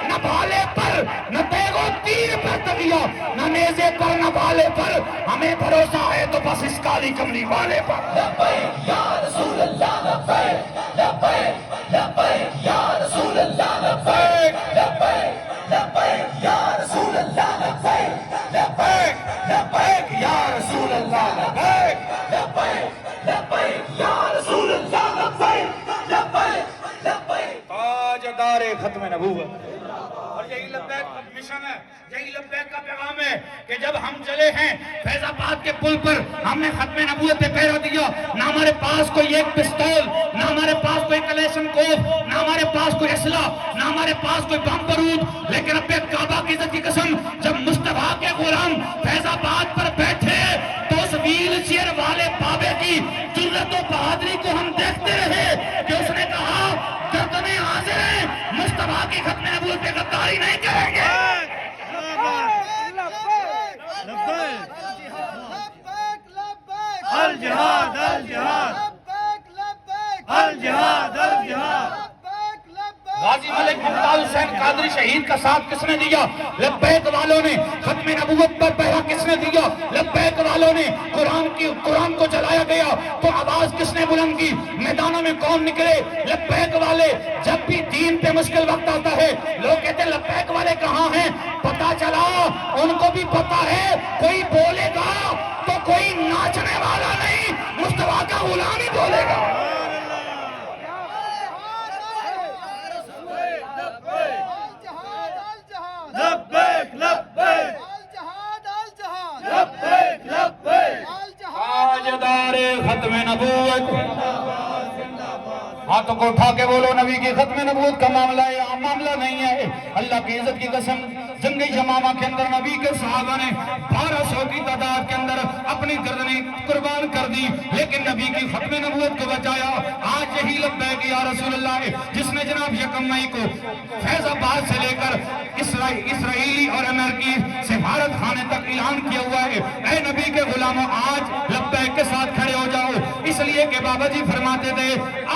نہ بھالے پر، نہ تیغ و تیر پر تکیہ، نہ نیزے پر، نہ بھالے پر، ہمیں بھروسہ ہے تو بس اس کالی کملی والے پر۔ لبیک یا رسول اللہ، لبیک لبیک لبیک یا رسول اللہ، لبیک لبیک لبیک یا رسول اللہ، لبیک لبیک لبیک یا رسول اللہ، لبیک لبیک لبیک یا رسول اللہ، لبیک لبیک لبیک تاجدار ختم نبوت۔ اور یہی لبیک کا مشن ہے، یہی لبیک کا پیغام ہے کہ جب ہم چلے ہیں فیض آباد کے پل پر، ہم نے ختم نبوت پہ پہرا دیا، نہ ہمارے پاس کوئی ایک پستول، نہ ہمارے پاس کوئی کلیشن کوف، نہ ہمارے پاس کوئی اسلحہ، نہ ہمارے پاس کوئی بم بارود، لیکن رب کعبہ کی عزت کی قسم جب مصطفیٰ کے غلام فیض آباد پر بیٹھے تو اس ویل چیئر والے بابے کی جرأت و بہادری کو ہم دیکھتے رہے کہ اس نے کہا گردنیں حاضر ہیں، مصطفیٰ کی ختم نبوت پہ غداری نہیں کریں گے۔ الجہاد الجہاد الجہاد الجہاد۔ غازی ملک ممتاز حسین قادری شہید کا ساتھ کس نے دیا؟ لبیک والوں نے۔ ختم نبوت پر پہرا کس نے دیا؟ لبیک والوں نے۔ قرآن کو جلایا گیا تو آواز کس نے بلند کی؟ میدانوں میں کون نکلے؟ لبیک والے۔ جب بھی دین پہ مشکل وقت آتا ہے لوگ کہتے ہیں لبیک والے کہاں ہیں؟ پتا چلا ان کو بھی پتا ہے کوئی بولے گا تو کوئی ناچنے والا نہیں، مصطفیٰ کا غلام ہی بولے گا۔ لبیک لبیک الجہاد الجہاد لبیک لبیک الجہاد تاجدار ختم نبوت، ہاتھوں کو اٹھا کے بولو نبی کی ختم نبوت کا معاملہ ہے، عام معاملہ نہیں ہے۔ اللہ کی عزت کی قسم، جنگ یمامہ کے اندر نبی کے صحابہ نے 1200 کی تعداد کے اندر اپنی گردنیں قربان کر دی، لیکن نبی کی ختم نبوت کو بچایا۔ آج یہی لبیک یا رسول اللہ ہے جس نے جناب یکم مئی کو فیض آباد سے لے کر اسرائیلی اور امریکی سفارت خانے تک اعلان کیا ہوا ہے، اے نبی کے غلاموں آج لبیک کے ساتھ کھڑے ہو جاؤ، اس لیے کہ بابا جی فرماتے تھے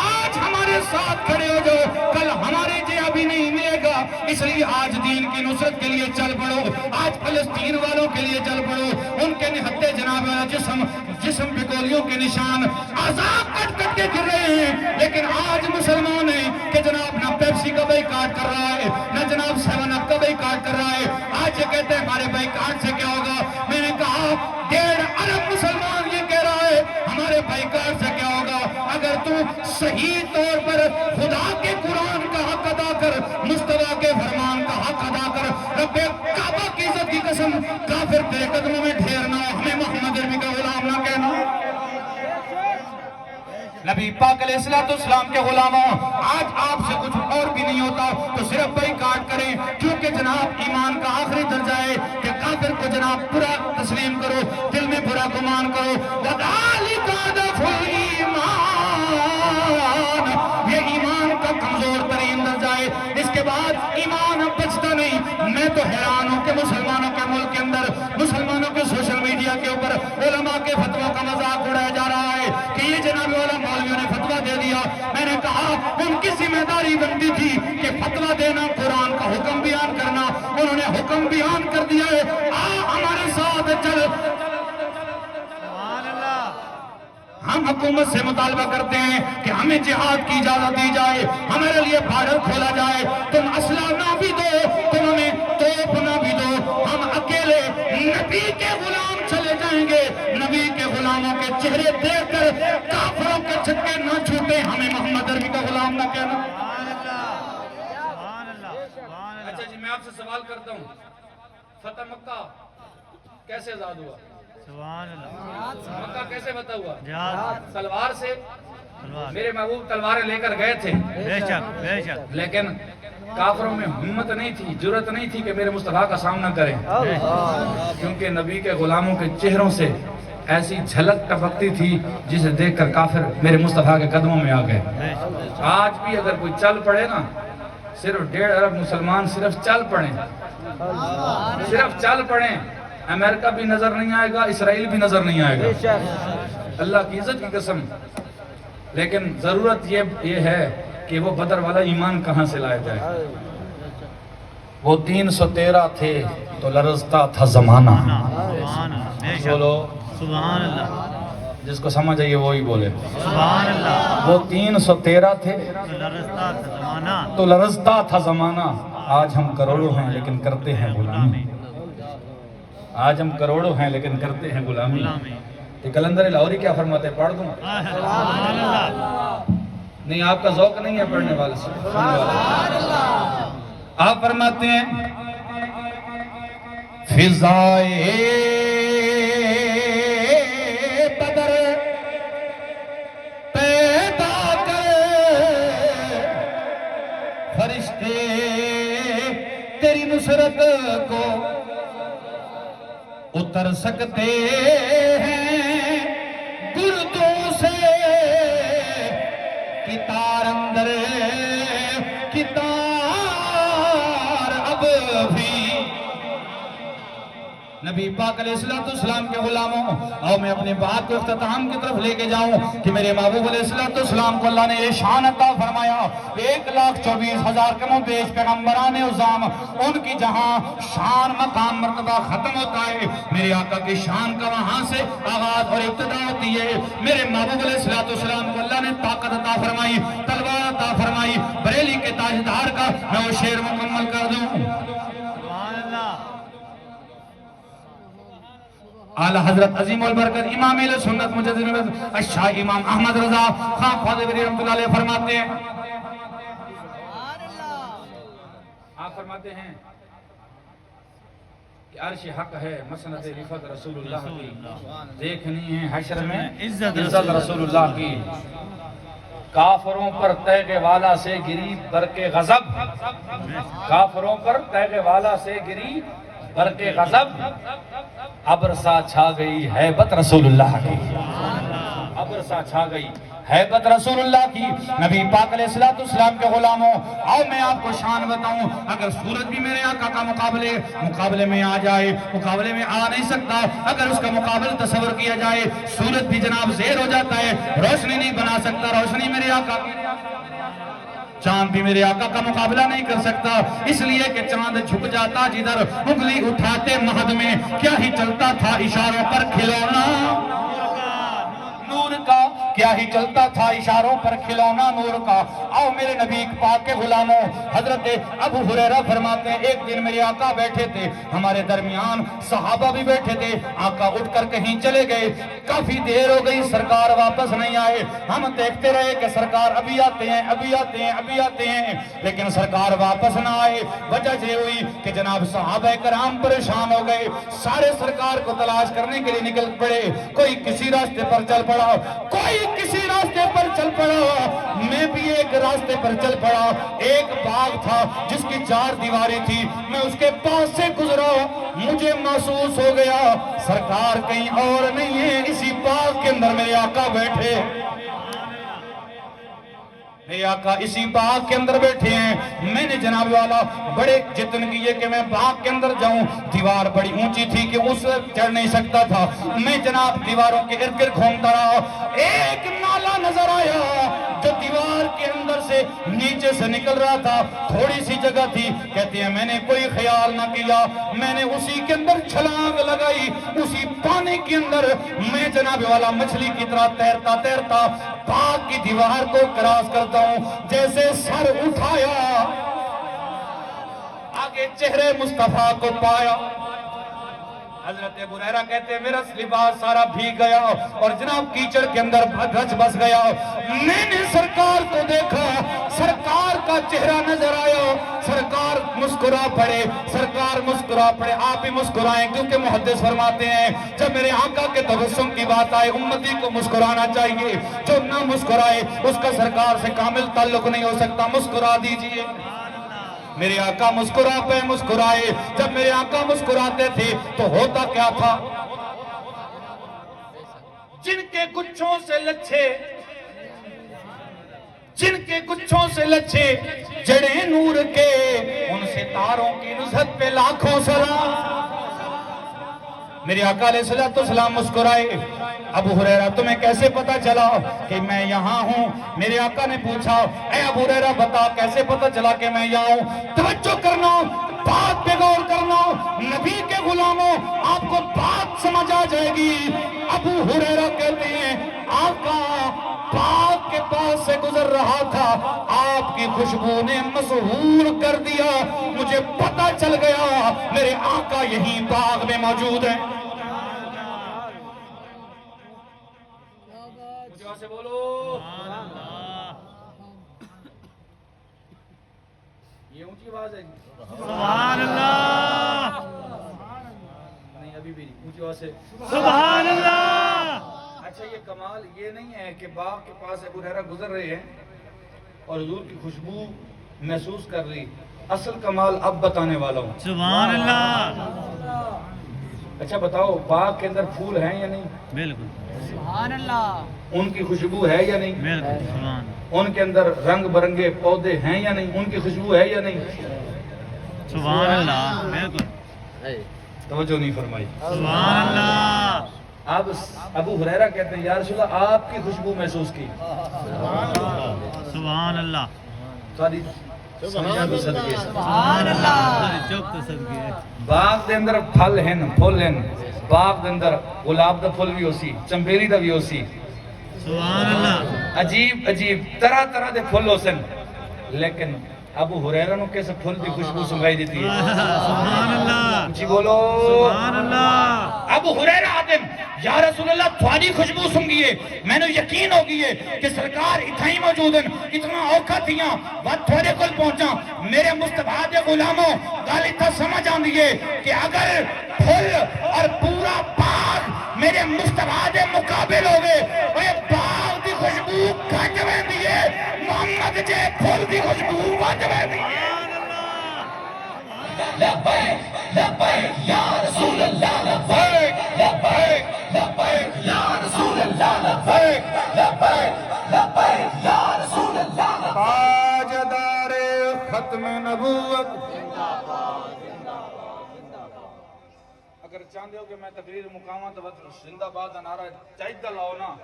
آج ہمارے ساتھ کھڑے ہو جاؤ، کل ہمارے جیہ بھی نہیں ملے گا، اس لیے آج دین کی نصرت کے لیے چل پڑو، آج فلسطین والوں کے لیے چل پڑو، ان کے نہتے جناب والا جسم پہ گولیوں کے نشان عذاب کٹ کٹ کے گر رہے ہیں، لیکن آج مسلمان ہیں کہ جناب نہ پیپسی کا بائیکاٹ کر رہا ہے، نہ جناب 7 اپ کا بائیکاٹ کر رہا ہے، آج یہ کہتے ہیں ہمارے بائیکاٹ سے کیا ہوگا؟ میں نے کہا 1.5 ارب مسلمان یہ کہہ رہا ہے ہمارے بائیکاٹ سے کیا ہوگا؟ اگر تو صحیح طور پر خدا کے قرآن کا حق ادا کر، مصطفیٰ کے فرمان کا حق ادا کر، رب کعبہ کی عزت کی قسم کافر تیرے قدموں میں ڈھیر نہ ہو، ہمیں محمد عربی کا غلام نہ کہنا۔ نبی پاک علیہ السلام کے غلاموں آج آپ سے کچھ اور بھی نہیں ہوتا تو صرف بائیکاٹ کریں، کیونکہ جناب ایمان کا آخری درجہ ہے کہ کافر کو جناب برا تسلیم کرو، دل میں برا گمان کرو، وَذَلِكَ ضَعْفُ الْإِيمَانِ، یہ ایمان کا کمزور ترین درجہ ہے، اس کے بعد ایمان اب بچتا نہیں۔ میں تو حیران ہوں کہ مسلمانوں کے ملک کے اندر مسلمانوں کے سوشل میڈیا کے اوپر علماء کے فتووں کا مذاق اڑایا جا رہا ہے کہ یہ جناب والا مولویوں نے فتوہ دے دیا۔ میں نے کہا ان کی ذمہ داری بنتی تھی کہ فتوہ دینا، قرآن کا حکم بیان کرنا، انہوں نے حکم بیان کر دیا ہے، ہمارے ساتھ چل۔ سبحان اللہ، ہم حکومت سے مطالبہ کرتے ہیں کہ ہمیں جہاد کی اجازت دی جائے، ہمارے لیے بارڈر کھولا جائے، تم اسلحہ نہ بھی دو، تم ہمیں توپ نہ بھی دو، ہم اکیلے نبی کے غلام چلے جائیں گے، نبی کے غلاموں کے چہرے دیکھ کر کافروں کے چھکے نہ چھوٹے، ہمیں محمد عربی کا غلام نہ کہنا۔ سبحان اللہ، سبحان اللہ، سبحان اللہ۔ اچھا جی میں آپ سے سوال کرتا ہوں، فتح مکہ کیسے آزاد ہوا؟ سبحان اللہ، مکہ کیسے فتح ہوا؟ جہاد، تلوار سے۔ تلوار، میرے محبوب تلواریں لے کر گئے تھے، بے شک بے شک، لیکن کافروں میں ہمت نہیں تھی، جرأت نہیں تھی کہ میرے مصطفیٰ کا سامنا کریں، بے شک، کیونکہ نبی کے غلاموں کے چہروں سے ایسی جھلک ٹپکتی تھی جسے دیکھ کر کافر میرے مصطفیٰ کے قدموں میں آ گئے۔ بے شک، آج بھی اگر کوئی چل پڑے نا، صرف 1.5 ارب مسلمان صرف چل پڑیں، صرف چل پڑیں، امریکہ بھی نظر نہیں آئے گا، اسرائیل بھی نظر نہیں آئے گا، اللہ کی عزت کی قسم۔ لیکن ضرورت یہ ہے کہ وہ بدر والا ایمان کہاں سے لائے جائے۔ وہ 313 تھے تو لرزتا تھا زمانہ۔ سبحان اللہ، بے شک، بولو، سبحان اللہ، جس کو سمجھ آئیے وہی بولے۔ سبحان اللہ، وہ 313 تھے تو لرزتا تھا زمانہ، تو لرزتا تھا زمانہ۔ آج ہم کروڑوں ہیں لیکن کرتے ہیں غلامی، آج ہم کروڑوں ہیں لیکن کرتے ہیں غلامی۔ غلامی، یہ کلندر لاہوری کیا فرماتے ہیں، پڑھ دوں؟ سبحان اللہ، نہیں آپ کا ذوق نہیں ہے پڑھنے والے سے، آپ فرماتے ہیں فضائے بدر پیدا کر، فرشتے تیری نصرت کو اتر سکتے ہیں گردوں سے، کتار اندر کتار اب بھی۔ نبی پاک علیہ السلام کے غلاموں، اور میں اپنے بات کو اختتام کی طرف لے کے جاؤں کہ میرے محبوب علیہ السلام کو اللہ نے یہ شان عطا فرمایا، 1,24,000 کم و بیش پیغمبران عظام، ان کی جہاں شان مقام مرتبہ ختم ہوتا ہے، میرے آقا کی شان کا وہاں سے آغاز اور ابتدا ہوتی ہے۔ میرے محبوب علیہ السلام کو اللہ نے طاقت عطا فرمائی، تلوار عطا فرمائی، بریلی کے تاجدار کا میں وہ شعر مکمل کر دوں۔ سبحان اللہ، اعلیٰ حضرت عظیم البرکت امام اہل سنت مجدد الشاہ امام احمد رضا خان خواجہ رحمۃ اللہ علیہ فرماتے ہیں، آپ فرماتے ہیں کہ عرش حق ہے مسند رفعت رسول اللہ کی، دیکھنی ہے حشر میں عزت عزت رسول اللہ کی، کافروں پر تیغ والا سے گری برق غضب، کافروں پر تیغ والا سے گری برق غضب، ابر سا چھا گئی ہیبت رسول اللہ کی، ابر سا چھا گئی ہیبت رسول اللہ کی۔ نبی پاک علیہ السلام کے غلاموں، آؤ میں آپ کو شان بتاؤں، اگر سورج بھی میرے آقا کا مقابلے میں آ جائے، مقابلے میں آ نہیں سکتا، اگر اس کا مقابل تصور کیا جائے، سورج بھی جناب زیر ہو جاتا ہے، روشنی نہیں بنا سکتا، روشنی میرے آقا کی، چاند بھی میرے آقا کا مقابلہ نہیں کر سکتا، اس لیے کہ چاند جھک جاتا جدھر انگلی اٹھاتے مہد میں کیا ہی چلتا تھا اشاروں پر کھلونا نور کا، کیا ہی چلتا تھا اشاروں پر کھلونا نور کا۔ آؤ میرے نبی پاک کے غلاموں، حضرت ابو ہریرہ فرماتے ہیں ایک دن میرے آقا بیٹھے تھے، ہمارے درمیان صحابہ بھی بیٹھے تھے، آقا اٹھ کر کہیں چلے گئے، کافی دیر ہو گئی سرکار واپس نہیں آئے، ہم دیکھتے رہے کہ سرکار ابھی آتے ہیں ابھی آتے ہیں ابھی آتے ہیں، لیکن سرکار واپس نہ آئے۔ وجہ یہ ہوئی کہ جناب صحابہ کرام پریشان ہو گئے، سارے سرکار کو تلاش کرنے کے لیے نکل پڑے، کوئی کسی راستے پر چل پڑا، کوئی کسی راستے پر چل پڑا، میں بھی ایک راستے پر چل پڑا، ایک باغ تھا جس کی 4 دیواریں تھی، میں اس کے پاس سے گزرا، مجھے محسوس ہو گیا سرکار کہیں اور نہیں ہے، اسی باغ کے اندر میرے آقا بیٹھے، میرے آقا اسی باغ کے اندر بیٹھے ہیں۔ میں نے جناب والا بڑے جتن کیے کہ میں باغ کے اندر جاؤں، دیوار بڑی اونچی تھی کہ اس چڑھ نہیں سکتا تھا، میں جناب دیواروں کے ارد گرد گھومتا رہا، ایک نالا نظر آیا جو دیوار کے اندر سے نیچے سے نکل رہا تھا، تھوڑی سی جگہ تھی، کہتے ہیں میں نے کوئی خیال نہ کیا، میں نے اسی کے اندر چھلانگ لگائی، اسی پانی کے اندر میں جناب والا مچھلی کی طرح تیرتا تیرتا باغ کی دیوار کو کراس کرتا ہوں، جیسے سر اٹھایا آگے چہرے مصطفیٰ کو پایا، حضرت ابو ہریرہ کہتے ہیں میرا لباس سارا بھیگ گیا اور جناب کیچڑ کے اندر رچ بس گیا، میں نے سرکار کو دیکھا، سرکار کا چہرہ نظر آیا، سرکار مسکرا پڑے، سرکار مسکرا پڑے، آپ بھی مسکرائیں کیونکہ محدث فرماتے ہیں جب میرے آقا کے تبسم کی بات آئے امتی کو مسکرانا چاہیے، جو نہ مسکرائے اس کا سرکار سے کامل تعلق نہیں ہو سکتا، مسکرا دیجئے۔ میرے آقا مسکرا پہ مسکرائے، جب میرے آقا مسکراتے تھے تو ہوتا کیا تھا، جن کے گچھوں سے لچھے، جن کے گچھوں سے لچھے جڑیں نور کے، ان ستاروں کی نصرت پہ لاکھوں سلام۔ میرے آقا علیہ السلام مسکرائے، ابو ہریرہ تمہیں کیسے پتا چلا کہ میں یہاں ہوں؟ میرے آقا نے پوچھا اے ابو ہریرہ بتا کیسے پتا چلا کہ میں یہاں ہوں؟ توجہ کرنا، بات پہ غور کرنا، نبی کے غلاموں آپ کو بات سمجھ آ جائے گی۔ ابو ہریرہ کہتے ہیں آقا باغ کے پاس سے گزر رہا تھا، آپ کی خوشبو نے مسحور کر دیا، مجھے پتا چل گیا میرے آقا یہیں باغ میں موجود ہیں۔ سے بولو یہ اونچی آواز ہے سبحان اللہ، نہیں ابھی بھی اونچی آواز سے سبحان اللہ۔ اچھا یہ کمال یہ نہیں ہے کہ باغ کے پاس ابو ہریرہ گزر رہے ہیں اور حضور کی خوشبو محسوس کر رہی، اصل کمال اب بتانے والا ہوں۔ سبحان اللہ۔ اچھا بتاؤ باغ کے اندر پھول ہیں یا نہیں؟ بالکل سبحان اللہ، ان کی خوشبو ہے یا نہیں؟ بالکل سبحان، ان کے اندر رنگ برنگے پودے ہیں یا نہیں؟ ان کی خوشبو ہے یا نہیں؟ سبحان اللہ، بالکل توجہ نہیں فرمائی۔ سبحان اللہ۔ اب ابو ہریرہ کہتے ہیں یا رسول اللہ آپ کی خوشبو محسوس کی، سبحان اللہ، ساری سمجھا بھی صدقے سے۔ سبحان اللہ، چوک تو صدقے۔ باغ دے اندر پھل ہیں پھول ہیں، باغ دے اندر گلاب دا پھول بھی ہو سی، چمبیلی دا بھی ہو سی، سبحان اللہ، عجیب عجیب طرح طرح دے پھول ہو سن، لیکن ابو ہریرہ نو کس پھل دی خوشبو سنگائی دیتی ہے؟ سبحان اللہ جی بولو سبحان اللہ ابو ہریرہ آدم یا رسول اللہ تھوڑی خوشبو سنگیے میں نے یقین ہو گئی کہ سرکار اتھائی موجود ہیں اتنا اوکھا تھیاں وقت تھوڑے کل پہنچا میرے مصطفیٰ دے غلاموں گالی تھا سمجھ آن دیئے کہ اگر پھل اور پورا باغ میرے مصطفیٰ دے مقابل ہوگے وہ باغ دی خوشبو کھٹ میں دیئے محمد جے پھل دی خوشبو کھٹ میں دیئے لبیک لبیک یا رسول اللہ لبیک لبیک لبیک یا رسول اللہ لبیک لبیک لبیک یا رسول اللہ تاجدار ختم نبوت اگر چاہتے ہو کہ میں تقریر مقامہ تو زندہ باد نعرہ چاہیدہ لاؤ نا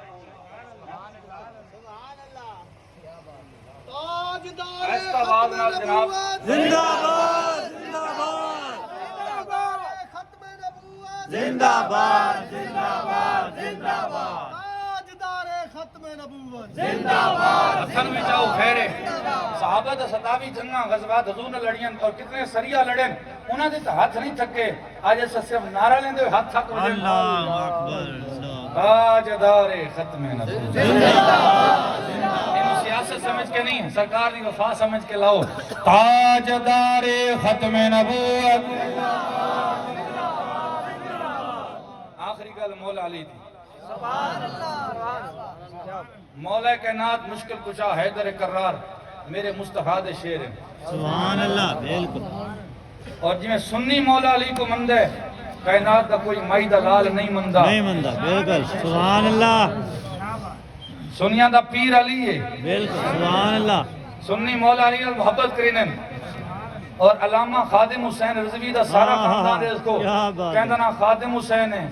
ایسا آواز نہ جناب زندہ باد زندہ باد زندہ باد زندہ باد زندہ باد زندہ باد اکھن میں چاہو خیرے صحابہ دا ستاوی جنگاں غزوات حضور نے لڑیاں اور کتنے سریہ لڑیں انہاں دے تو ہاتھ نہیں تھکے آج ایسا صرف نعرہ لیندے ہوئے ہاتھ تھک وجہ اللہ اکبر تاجدار ختم نبوت انہوں سیاست سمجھ کے نہیں سرکار دی وفا سمجھ کے لاؤ تاجدار ختم نبوت آخری گل مولا علی تھی مولا کائنات مشکل کشا حیدر کرار میرے مصطفیٰ دے شیر ہیں سبحان اللہ بالکل اور جی میں سنی مولا علی کو مندے کائنات کا کوئی مائی دلال نہیں مندہ نہیں مندہ بالکل سبحان اللہ سنیاں دا پیر علی ہے بالکل سبحان اللہ سنی مولا علی نے محبت کرینن اور علامہ خادم حسین رضوی دا سارا خاندان ہے اس کو کیا بات ہے۔ کہندہ نا خادم حسین ہے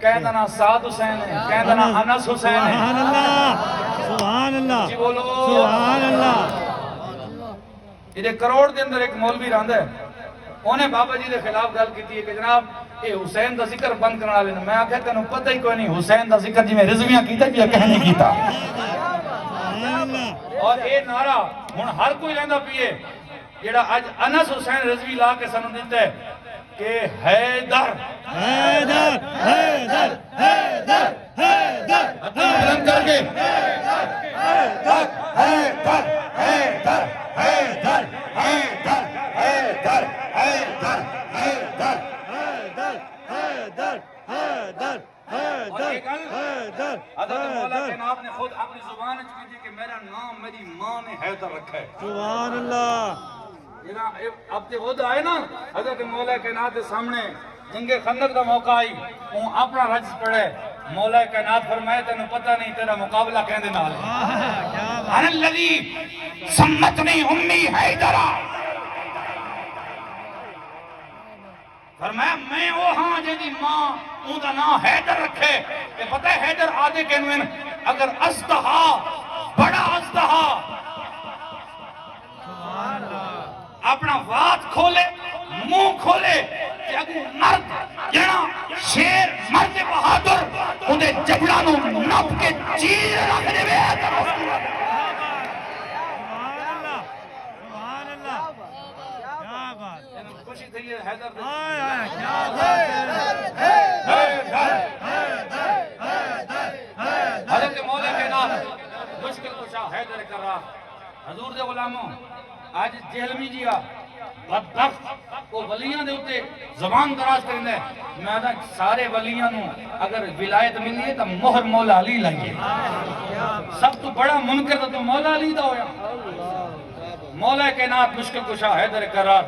کہندہ نا سعد حسین ہے کہندہ نا انس حسین ہے سبحان اللہ سبحان اللہ جی بولو سبحان اللہ یہ کروڑ دے اندر ایک مولوی راندہ ہے انہیں بابا جی دے خلاف گل کی تھی کہ جناب اے حسین دا ذکر بند کرنا لینا میں آکھے تنہوں پتہ ہی کوئی نہیں حسین دا ذکر جی میں رضویاں کیتا جی کہنے کیتا سبحان اللہ اور اے نعرہ ہن ہر کوئی لیندہ پیے جیڑا آج انس حسین رضوی لا کے سنو دیتا ہے کہ حیدر حیدر حیدر حیدر حیدر بلند کر کے حیدر حیدر حیدر حیدر حیدر حیدر حیدر حیدر حیدر حیدر حیدر حیدر حیدر حضرت مولا کائنات نے خود اپنی زبان کی تھی کہ میرا نام میری ماں نے حیدر رکھا ہے سبحان اللہ اب تے وہ آئے نا حضرت مولا کائنات کے سامنے جنگ خندق دا موقع آئی وہ اپنا رجز پڑھے مولا کائنات فرمائے تینوں پتہ نہیں تیرا مقابلہ کہندے نال انا الذی سمتنی امی حیدرہ فرمایا میں وہ ہاں جیدی ماں اون دا نام حیدر رکھے کہ پتہ ہے حیدر آدھے کہنوین اگر ازدہا بڑا ازدہا اپنا وات کھولے منہ کھولے کہ اگر مرد جنا شیر مرد بہادر انہیں جبڑانوں نپ کے چیر رکھنے میں آتا سبحان اللہ سبحان اللہ کیا بات خوشی تھی یہ حیدر دے آئے آئے کیا بات ہے حضرت مولا کائنات مشکل کشا حیدر کر رہا حضور دے غلاموں آج جہلمی جیا بدبخت وہ ولیاں دے ہوتے زبان دراز کریں دے میں دا سارے ولیاں نو اگر ولایت ملی ہے تو مہر مولا علی لائیے سب تو بڑا منکر تو مولا علی دا ہویا مولا کائنات مشکل کشا حیدر کرار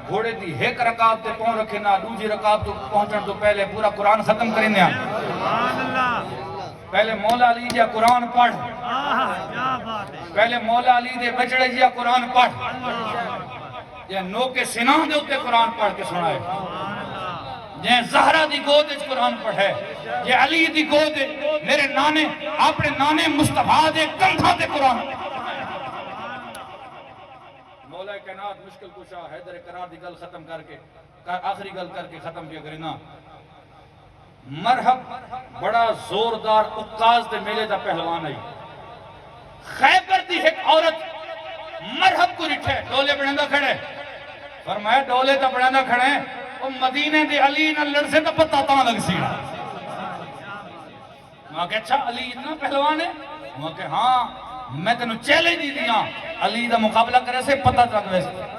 گھوڑے دی ایک رکعت تے پہنچ رکھے نا دوسری رکعت تو پہنچن تو پہلے پورا قرآن ختم کریں دیا پہلے مولا علی جا قرآن پڑھ پہلے مولا علی دے بچڑے جا قرآن پڑھ یہ نو کے سنان دے ہوتے قرآن پڑھ کے سنائے یہ زہرہ دی گود اچ قرآن پڑھے یہ علی دی گود میرے نانے اپنے نانے مصطفیٰ دے کندھا دے قرآن مولا کائنات مشکل کشا حیدر کرار دی گل ختم کر کے آخری گل کر کے ختم کیا کرنا مرحب بڑا زوردار اقاز دے میلے دا پہلوان ہے خیبر دی ایک عورت مرحب کو رٹھے ڈولے بڑھندا کھڑے فرمایا ڈولے تا بڑھندا کھڑے وہ مدینے دے علی نہ لڑ سے تا پتہ تاں لگ سی وہاں کہ اچھا علی اتنا پہلوان ہے وہاں کہ ہاں میں تینوں چیلنج دی دیا علی دا مقابلہ کرے سے پتہ تک ویسے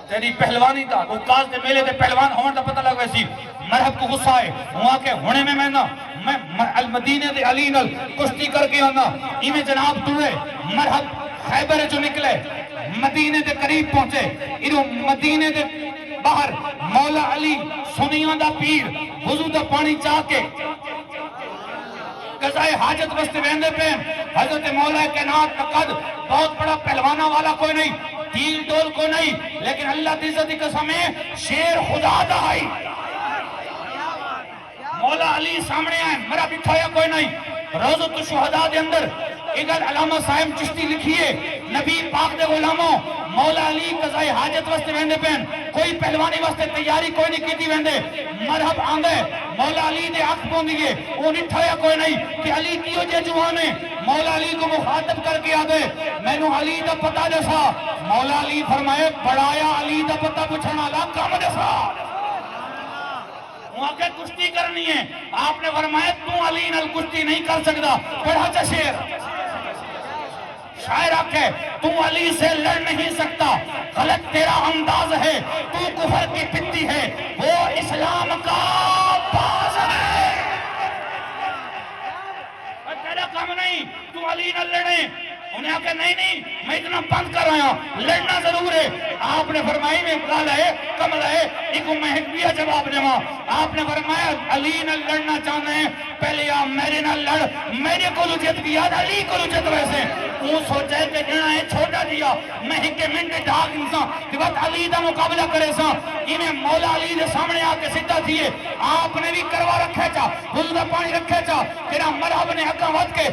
تیری پہلوانی دا اوکاز دے میلے دے پہلوان ہون دا پتہ لگ ویسی مرحب کو غصہ ہے وہاں کہ ہونے میں نا میں المدینہ دے علی نل کشتی کر کے آنا ایمیں جناب توے مرحب خیبر جو نکلے مدینے دے قریب پہنچے انہوں مدینے دے باہر مولا علی سنیاں دا پیر وضو دا پانی چاہ کے قضائے حاجت بستے بہندے پہ حضرت مولا کائنات قد بہت بڑا پہلوانا والا کوئی نہیں تیر ڈول کو نہیں لیکن اللہ کی عزت کی قسم ہے شیر خدا دا آئی مولا علی سامنے آئے مرا بٹھایا کوئی نہیں روزۃ الشہداء دے اندر اگل علامہ صاحب چشتی لکھیے نبی پاک دے غلاموں مولا علی قضائے حاجت واسطے ویندے پین کوئی پہلوانی واسطے تیاری کوئی نہیں کیتی ویندے مرحب آندے مولا علی دے آنکھ پوندیے وہ نٹھایا کوئی نہیں کہ علی کیوں جے جوانے مولا علی کو مخاطب کر کے آدھے میں نو علی دا پتہ جیسا مولا علی فرمائے بڑایا علی دا پتہ پچھنا لا کام جیسا وہاں کے کشتی کرنی ہے آپ نے فرمایا تو علی نال کشتی نہیں کر سکتا پڑھا چا شیر شاعر آکھے تو علی سے لڑ نہیں سکتا غلط تیرا انداز ہے تو کفر کی پتی ہے وہ اسلام کا باز ہے تیرا کام نہیں تو علی نہ لڑے انہیں آکے نہیں میں اتنا بند کر رہا ہوں لڑنا ضرور ہے آپ نے فرمائی میں کال ہے کمل ہے ایک مہک بھی جواب دے آپ نے فرمایا علی نہ لڑنا چاہتے ہیں پہلے آپ میرے نہ لڑ میرے کو لجت بھی یاد علی کو لجت ویسے وہ سوچے کہ جنہا ہے چھوٹا دیا میں ہکے منٹ ڈاک انسان کہ بات علی دا مقابلہ کرے سا انہیں مولا علی دے سامنے آکے سدھا تھیے آپ نے بھی کروا رکھے چا حضور پانی رکھے چا تیرا مرحب نے حقا وقت کے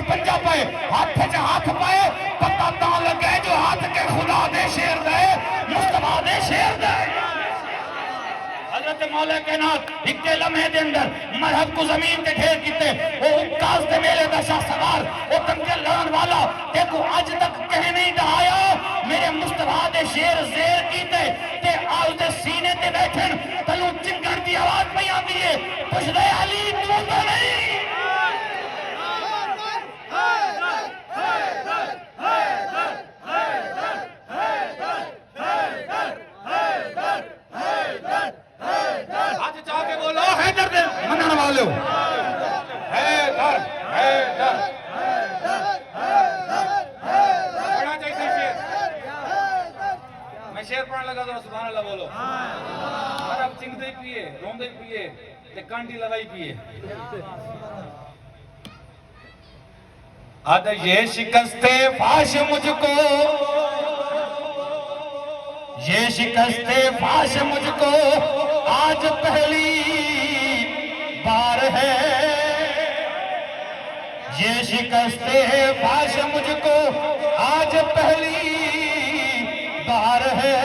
پنجا پائے ہاتھ چا ہاتھ پائے پتہ تاں لگے جو ہاتھ کے خدا دے شیر دے مصطفیٰ دے شیر دے حضرت مولا کائنات اکے لمحے دے اندر مرحب کو زمین تے ڈھیر کیتے وہ اکاس دے میلے دا شاہ سوار وہ تنگے لڑن والا دیکھو آج تک کہیں نہیں دہایا میرے مصطفیٰ دے شیر زیر کیتے تے آج دے سینے تے بیٹھن تلو چنگر دی آواز پہ آتی ہے پوچھ دے علی تو تو نہیں میں شیر پڑھنے لگا تو سبحان اللہ بولو اور اب چنگتے پیئے روندے پیئے تے کانٹی لگائی پیئے آدھا یہ شکستے فاش مجھ کو یہ شکستے فاش مجھ کو آج پہلی بار ہے یہ شکستے فاش مجھ کو آج پہلی بار ہے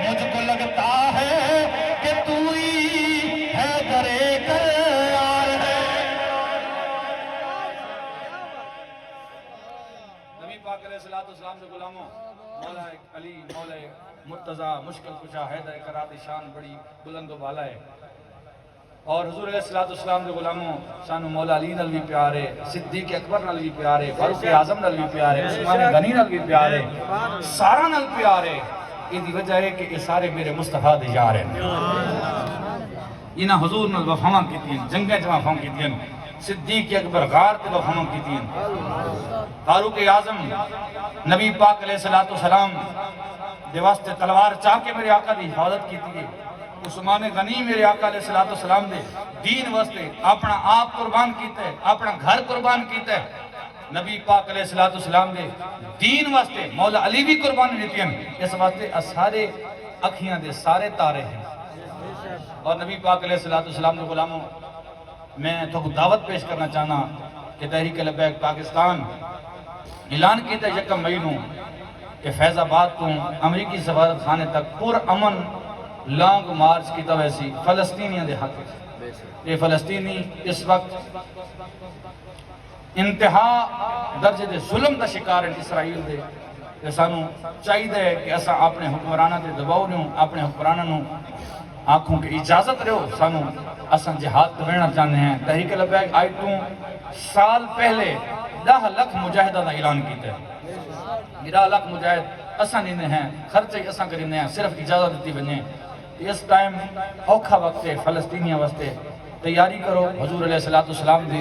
مجھ کو لگتا ہے کہ تو ہی ہے درے کار ہے نبی پاک علیہ السلام سے غلاموں مولا علی مولا مرتضی مشکل کشا حیدر کرات شان بڑی بلند و بالا ہے اور حضور علیہ السلام کے غلاموں سانو مولا علی نال بھی پیارے صدیق اکبر نال بھی پیارے فاروق اعظم نال بھی پیارے عثمان غنی نال بھی پیارے سارا نال پیارے یہ دی وجہ ہے کہ یہ سارے میرے مصطفیٰ دے یار ہیں انہاں حضور نال وفاواں کیتی ہیں جنگیں جمع وفاواں کیتی ہیں صدیق اکبر غار تے وفاواں کیتی ہیں فاروق اعظم نبی پاک علیہ السلام دے واسطے تلوار چاہ کے میرے آقا دی حفاظت کیتی ہے عثمان غنی میرے آقا علیہ السلام دے دین واسطے اپنا آپ قربان کیتا ہے اپنا گھر قربان کیتا ہے نبی پاک علیہ السلام دے دین واسطے مولا علی بھی قربان دیتی ہیں اس واسطے سارے اکھیاں دے سارے تارے ہیں اور نبی پاک علیہ السلام دے غلاموں میں تو دعوت پیش کرنا چاہنا کہ تحریک لبیک پاکستان اعلان کیتا ہے 1 مئی نو کہ فیض آباد تو امریکی سفارت خانے تک پور امن لانگ مارچ کی ویسی فلسطینیاں دے حق یہ فلسطینی اس وقت انتہا درجے دے ظلم دا شکار ہیں اسرائیل دے تے سانو چاہیے کہ اسا اپنے حکمرانہ دے دباؤ نوں اپنے حکمرانہ نوں آنکھوں کی اجازت رہو سانو اساں جہاد کرنا چاہتے ہیں تحریک لبیک آج تو سال پہلے 10 لاکھ مجاہدہ دا اعلان کیتا ہے 10 لاکھ مجاہد اساں دیندے ہیں خرچے اساں کریندے ہیں صرف اجازت دیتی بنے اس ٹائم اوکھا وقت ہے فلسطینیاں واسطے تیاری کرو حضور علیہ السلام دی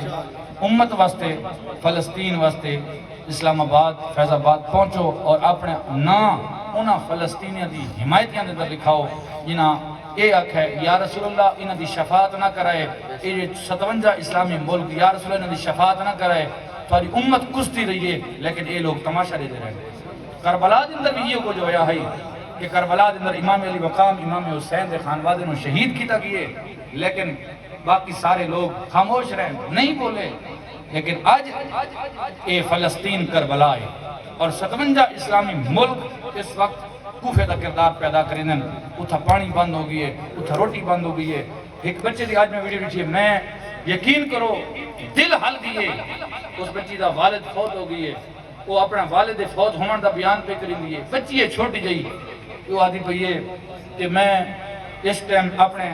امت واسطے فلسطین واسطے اسلام آباد فیض آباد پہنچو اور اپنے انہاں فلسطینیاں دی حمایتیاں دے اندر لکھاؤ جنہاں اے آکھے یا رسول اللہ انہاں دی شفاعت نہ کرائے یہ 57 اسلامی ملک یا رسول اللہ انہاں دی شفاعت نہ کرائے تھوڑی امت کشتی رہیے لیکن اے لوگ تماشا دیتے رہے کربلا دے اندر بھی یہ کو جو ہویا ہے کہ کربلا دے اندر امام علی مقام امام حسین دے خانوادے نو شہید کیتا گئے لیکن باقی سارے لوگ خاموش رہے نہیں بولے لیکن آج اے فلسطین کربلا ہے اور 57 اسلامی ملک اس وقت کوفے دا کردار پیدا کریں اتھا پانی بند ہو گئی ہے اتھا روٹی بند ہو گئی ہے ایک بچے دی آج میں ویڈیو دیکھی ہے میں یقین کرو دل حل دیئے اس بچی دا والد فوت ہو گئی ہے وہ اپنا والد فوت ہومن دا بیان پہ کریں دیئے بچی ہے چھوٹی جائی وہ آدھی پہ یہ کہ میں اس ٹائم اپنے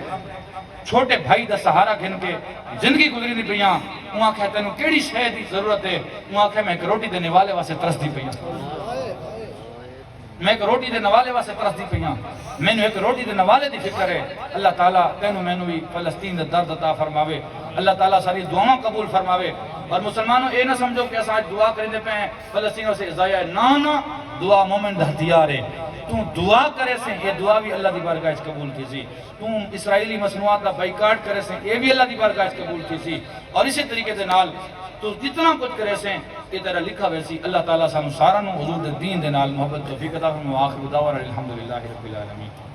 چھوٹے بھائی دا سہارا گھن کے زندگی گزری دی پیاں وہاں کہتے ہیں کیڑی شے دی ضرورت ہے وہاں کہ میں ایک روٹی دینے والے واسے ترس دی پیاں میں ایک روٹی دینے والے واسے ترس دی پیاں میں نے ایک روٹی دینے والے دی فکر ہے اللہ تعالیٰ تینوں میں نے بھی فلسطین دے درد عطا فرماوے اللہ تعالیٰ ساری دعاوں قبول فرماوے اور مسلمانوں اے نہ سمجھو کہ ایسا آج دعا کریں دے پہ ہیں فلسطینوں سے ازایہ ہے نا دعا مومن دا ہتھیار ہے تو دعا کرے سے یہ دعا بھی اللہ دی بارگاہ قبول کی سی تو اسرائیلی مصنوعات کا بائیکاٹ کرے سے یہ بھی اللہ دی بارگاہ قبول کی سی اور اسی طریقے سے نال تو جتنا کچھ کرے سے یہ طرح لکھا ویسی اللہ تعالیٰ سانو سارا نو حضور دین دے نال محبت توفیق عطا فرمائے وآخر دعوانا الحمدللہ رب العالمین